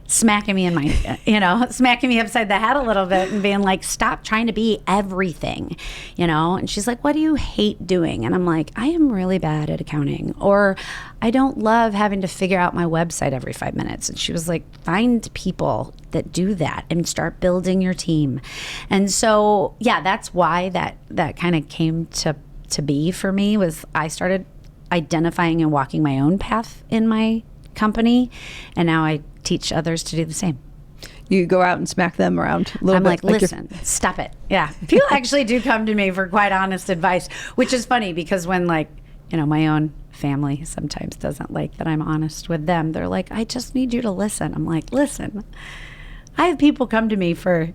smacking me in my, smacking me upside the head a little bit and being like, stop trying to be everything, And she's like, what do you hate doing? And I'm like, I am really bad at accounting, or I don't love having to figure out my website every 5 minutes. And she was like, find people that do that and start building your team. And so, that's why that kind of came to be for me, was I started identifying and walking my own path in my company. And now I teach others to do the same. You go out and smack them around a little I'm bit. like, listen, stop it. Yeah. People actually do come to me for quite honest advice, which is funny because when my own family sometimes doesn't like that I'm honest with them. They're like, I just need you to listen. I'm like, listen, I have people come to me for,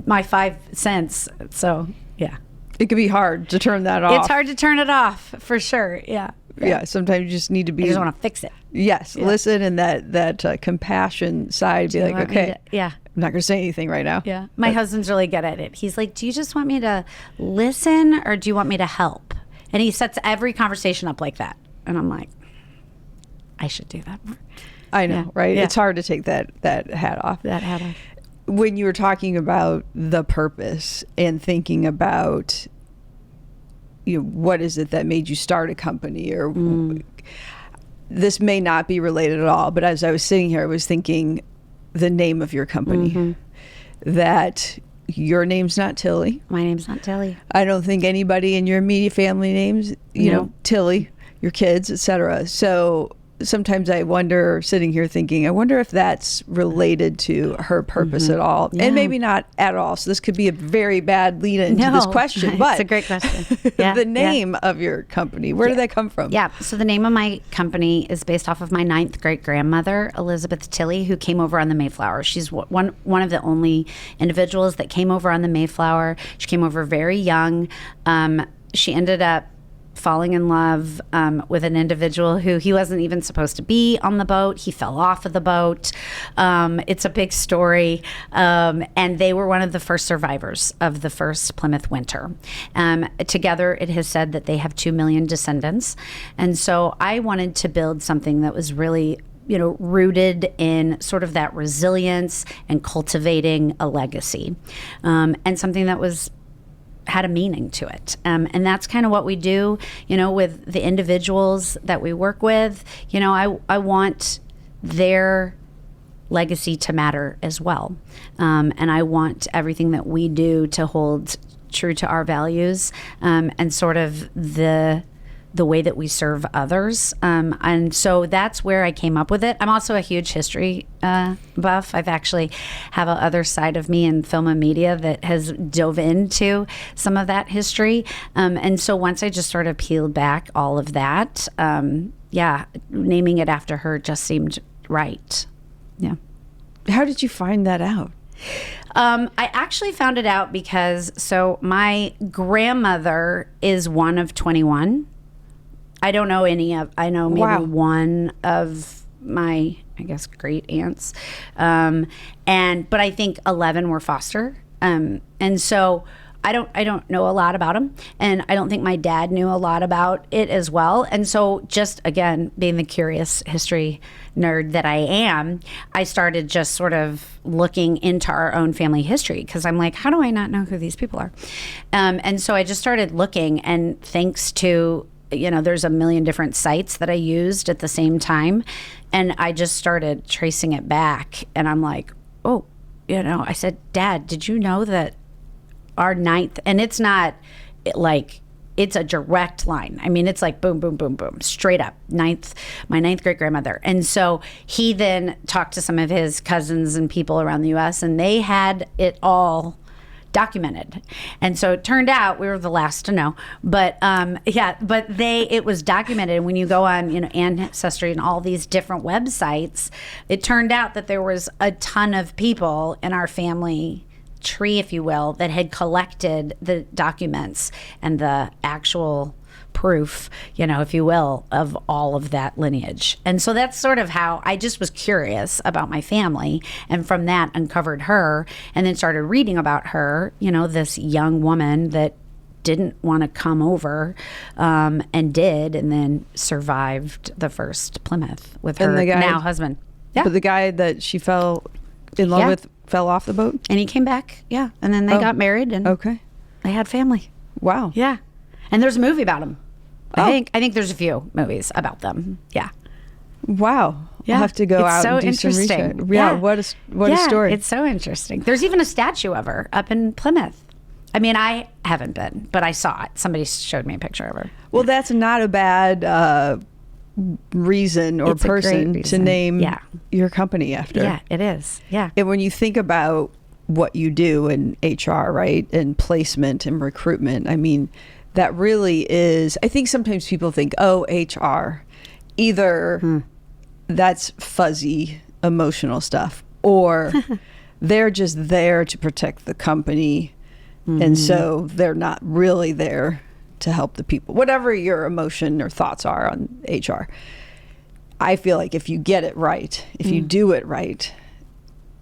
my 5 cents. So, yeah. It can be hard to turn that off. It's hard to turn it off, for sure. Yeah. Yeah, sometimes you just need to be. I just want to fix it. Yes, listen, and that compassion side. Be like, okay, I'm not going to say anything right now. Yeah, my husband's really good at it. He's like, do you just want me to listen, or do you want me to help? And he sets every conversation up like that, and I'm like, I should do that more. I know, right? Yeah. It's hard to take that hat off. That hat off. When you were talking about the purpose and thinking about, what is it that made you start a company, or this may not be related at all, but as I was sitting here, I was thinking the name of your company, that your name's not Tilley. My name's not Tilley. I don't think anybody in your immediate family names, you know, Tilley, your kids, etc. So sometimes I wonder, sitting here thinking, I wonder if that's related to her purpose at all. And maybe not at all. So this could be a very bad lead into this question. But it's a great question. Yeah, the name of your company, where did that come from? Yeah. So the name of my company is based off of my 9th great grandmother, Elizabeth Tilley, who came over on the Mayflower. She's one of the only individuals that came over on the Mayflower. She came over very young. She ended up falling in love with an individual who he wasn't even supposed to be on the boat. He fell off of the boat. It's a big story. And they were one of the first survivors of the first Plymouth winter. Together, it has said that they have 2 million descendants. And so I wanted to build something that was really rooted in sort of that resilience and cultivating a legacy, and something that had a meaning to it. And that's kind of what we do, with the individuals that we work with. I want their legacy to matter as well. And I want everything that we do to hold true to our values, and sort of the way that we serve others. And so that's where I came up with it. I'm also a huge history buff. I've actually have a other side of me in film and media that has dove into some of that history. And so once I just sort of peeled back all of that, naming it after her just seemed right. Yeah. How did you find that out? I actually found it out because, my grandmother is one of 21. I don't know I know maybe one of my, I guess, great aunts. But I think 11 were foster. And so I don't know a lot about them. And I don't think my dad knew a lot about it as well. And so just, again, being the curious history nerd that I am, I started just sort of looking into our own family history, because I'm like, how do I not know who these people are? And so I just started looking, and thanks to there's a million different sites that I used at the same time. And I just started tracing it back. And I'm like, I said, Dad, did you know that our 9th, and it's not like, it's a direct line. I mean, it's like boom, boom, boom, boom, straight up. My 9th great grandmother. And so he then talked to some of his cousins and people around the US, and they had it all documented. And so it turned out we were the last to know, but it was documented. And when you go on Ancestry and all these different websites, it turned out that there was a ton of people in our family tree, if you will, that had collected the documents and the actual proof, if you will, of all of that lineage. And so that's sort of how I just was curious about my family, and from that uncovered her, and then started reading about her, this young woman that didn't want to come over, and did, and then survived the first Plymouth with her now husband. Yeah. But the guy that she fell in love with fell off the boat? And he came back, and then they got married, and they had family. Wow. Yeah. And there's a movie about them. I think there's a few movies about them. Yeah. Wow. Yeah. I'll have to go out and do some research. Yeah. What a story. It's so interesting. There's even a statue of her up in Plymouth. I mean, I haven't been, but I saw it. Somebody showed me a picture of her. Well, that's not a bad reason or person to name your company after. Yeah, it is. Yeah. And when you think about what you do in HR, right, and placement and recruitment, I mean, that really is, I think sometimes people think, HR, either that's fuzzy emotional stuff, or they're just there to protect the company, and so they're not really there to help the people. Whatever your emotion or thoughts are on HR, I feel like if you get it right, if you do it right,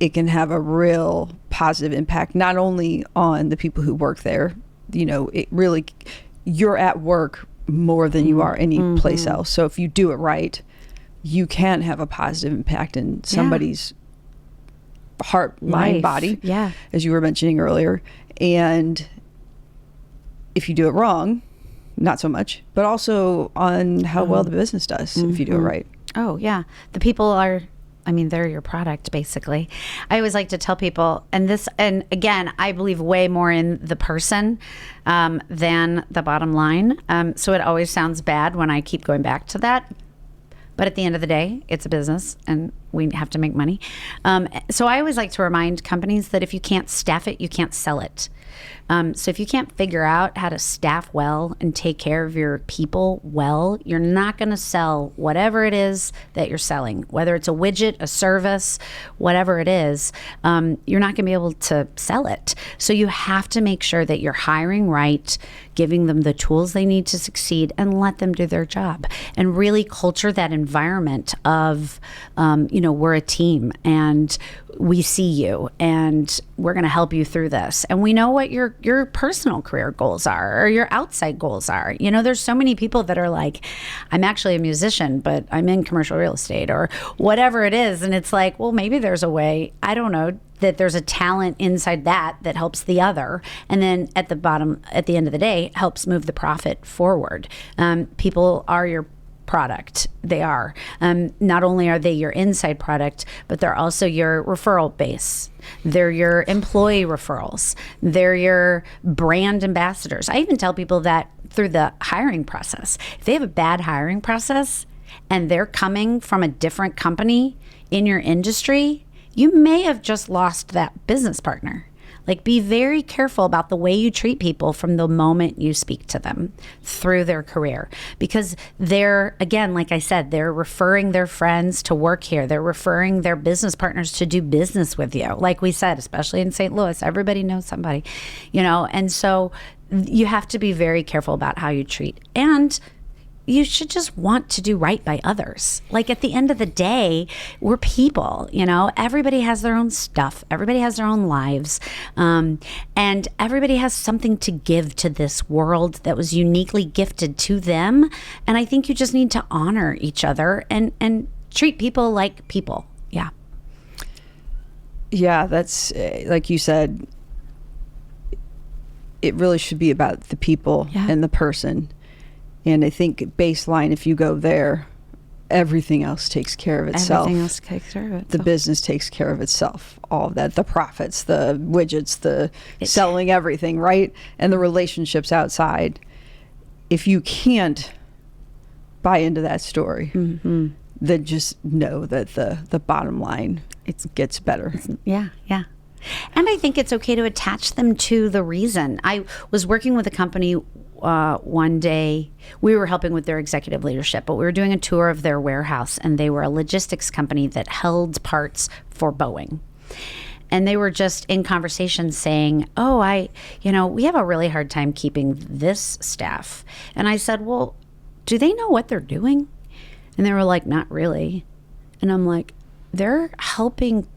it can have a real positive impact, not only on the people who work there. It really, you're at work more than you are any place else. So if you do it right, you can have a positive impact in somebody's heart, mind, body, as you were mentioning earlier. And if you do it wrong, not so much, but also on how well the business does if you do it right. Oh, yeah. The people are, they're your product, basically. I always like to tell people, and again, I believe way more in the person than the bottom line. So it always sounds bad when I keep going back to that. But at the end of the day, it's a business and we have to make money. So I always like to remind companies that if you can't staff it, you can't sell it. So if you can't figure out how to staff well and take care of your people well, you're not going to sell whatever it is that you're selling, whether it's a widget, a service, whatever it is, you're not going to be able to sell it. So you have to make sure that you're hiring right, giving them the tools they need to succeed, and let them do their job, and really culture that environment of, we're a team and we see you and we're going to help you through this. And we know what your personal career goals are or your outside goals are. There's so many people that are like, I'm actually a musician, but I'm in commercial real estate or whatever it is. And it's like, well, maybe there's a way, I don't know, that there's a talent inside that helps the other. And then at the end of the day, helps move the profit forward. People are your product. They are. Not only are they your inside product, but they're also your referral base. They're your employee referrals. They're your brand ambassadors. I even tell people that through the hiring process. If they have a bad hiring process and they're coming from a different company in your industry, you may have just lost that business partner. Like, be very careful about the way you treat people from the moment you speak to them through their career. Because they're, again, like I said, they're referring their friends to work here. They're referring their business partners to do business with you. Like we said, especially in St. Louis, everybody knows somebody, and so you have to be very careful about how you treat. And you should just want to do right by others. Like, at the end of the day, we're people, everybody has their own stuff. Everybody has their own lives. And everybody has something to give to this world that was uniquely gifted to them. And I think you just need to honor each other and treat people like people. Yeah. Yeah, that's like you said, it really should be about the people and the person. And I think baseline, if you go there, everything else takes care of itself. Everything else takes care of it. The business takes care of itself. All of that, the profits, the widgets, the selling everything, right? And the relationships outside. If you can't buy into that story, then just know that the bottom line, it gets better. Yeah. And I think it's okay to attach them to the reason. I was working with a company one day. We were helping with their executive leadership, but we were doing a tour of their warehouse, and they were a logistics company that held parts for Boeing. And they were just in conversation saying, we have a really hard time keeping this staff. And I said, well, do they know what they're doing? And they were like, not really. And I'm like, they're helping.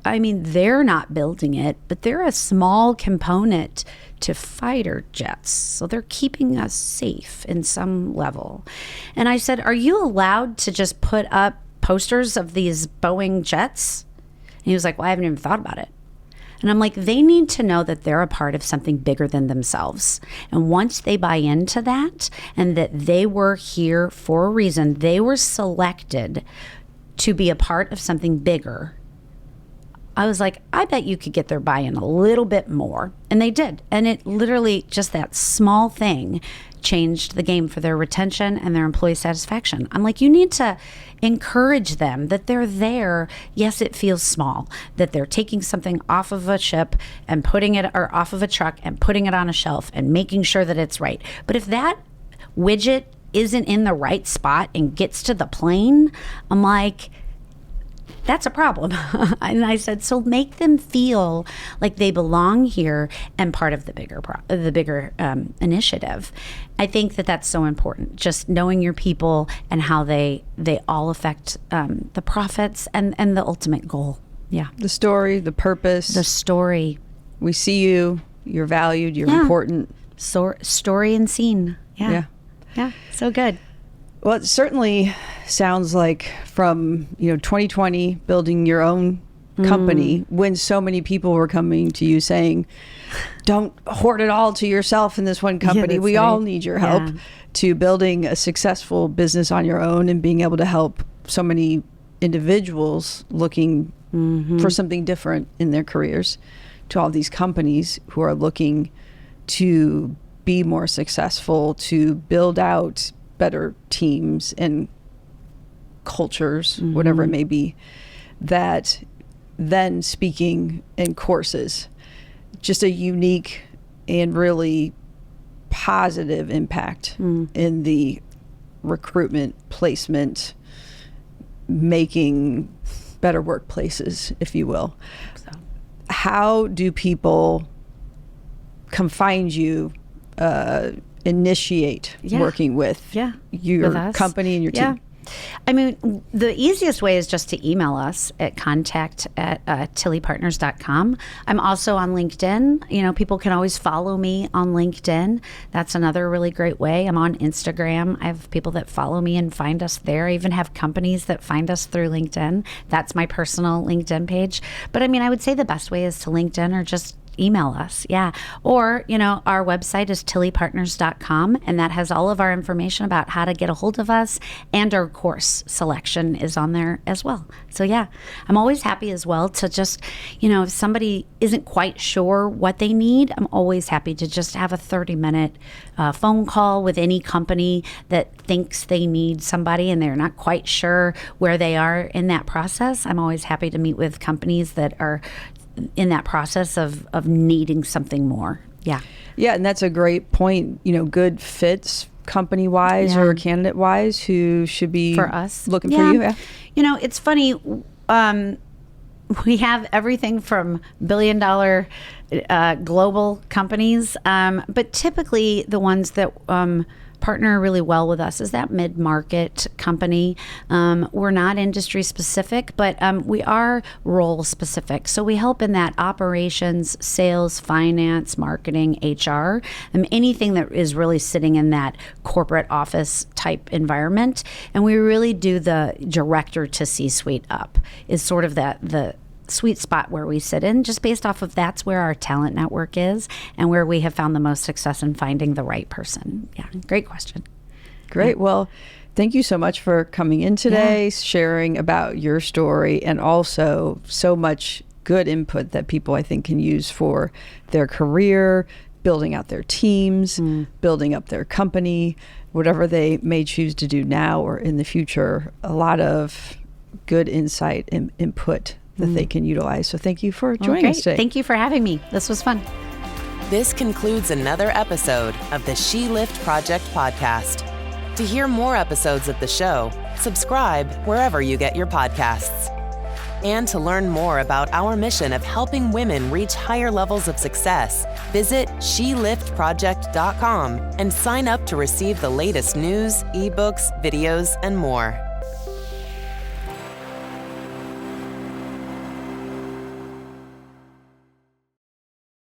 They're not building it, but they're a small component to fighter jets. So they're keeping us safe in some level. And I said, are you allowed to just put up posters of these Boeing jets? And he was like, well, I haven't even thought about it. And I'm like, they need to know that they're a part of something bigger than themselves. And once they buy into that, and that they were here for a reason, they were selected to be a part of something bigger, I was like, I bet you could get their buy-in a little bit more. And they did. And it literally, just that small thing changed the game for their retention and their employee satisfaction. I'm like, you need to encourage them that they're there. Yes, it feels small, that they're taking something off of a ship and putting it, or off of a truck and putting it on a shelf and making sure that it's right. But if that widget isn't in the right spot and gets to the plane, I'm like, that's a problem. And I said, so make them feel like they belong here and part of the bigger initiative. I think that that's so important. Just knowing your people and how they all affect the profits and the ultimate goal. Yeah. The story, the purpose. The story. We see you. You're valued. You're important. Story and scene. Yeah. So good. Well, it certainly sounds like from 2020, building your own company when so many people were coming to you saying, don't hoard it all to yourself in this one company. We all need your help to building a successful business on your own and being able to help so many individuals looking for something different in their careers, to all these companies who are looking to be more successful, to build out better teams and cultures, whatever it may be, that then speaking in courses, just a unique and really positive impact in the recruitment, placement, making better workplaces, if you will. So, how do people come find you, initiate working with your company and your team? I mean, the easiest way is just to email us at contact@tilleypartners.com. I'm also on LinkedIn. People can always follow me on LinkedIn. That's another really great way. I'm on Instagram. I have people that follow me and find us there. I even have companies that find us through LinkedIn. That's my personal LinkedIn page. But I mean, I would say the best way is to LinkedIn or just email us. Or, our website is tilleypartners.com, and that has all of our information about how to get a hold of us, and our course selection is on there as well. So I'm always happy as well to just, if somebody isn't quite sure what they need, I'm always happy to just have a 30-minute phone call with any company that thinks they need somebody and they're not quite sure where they are in that process. I'm always happy to meet with companies that are in that process of needing something more. Yeah, and that's a great point. Good fits company-wise or candidate-wise who should be for us looking for you. It's funny. We have everything from billion-dollar global companies, but typically the ones that partner really well with us is that mid-market company. We're not industry specific, but we are role specific. So we help in that operations, sales, finance, marketing, HR, anything that is really sitting in that corporate office type environment. And we really do the director to C-suite up is sort of the sweet spot where we sit in, just based off of that's where our talent network is and where we have found the most success in finding the right person. Great question. Great. Well, thank you so much for coming in today, sharing about your story, and also so much good input that people I think can use for their career, building out their teams, building up their company, whatever they may choose to do now or in the future. A lot of good insight and input that they can utilize. So thank you for joining us today. Thank you for having me. This was fun. This concludes another episode of the She Lift Project podcast. To hear more episodes of the show, subscribe wherever you get your podcasts. And to learn more about our mission of helping women reach higher levels of success, visit sheliftproject.com and sign up to receive the latest news, ebooks, videos, and more.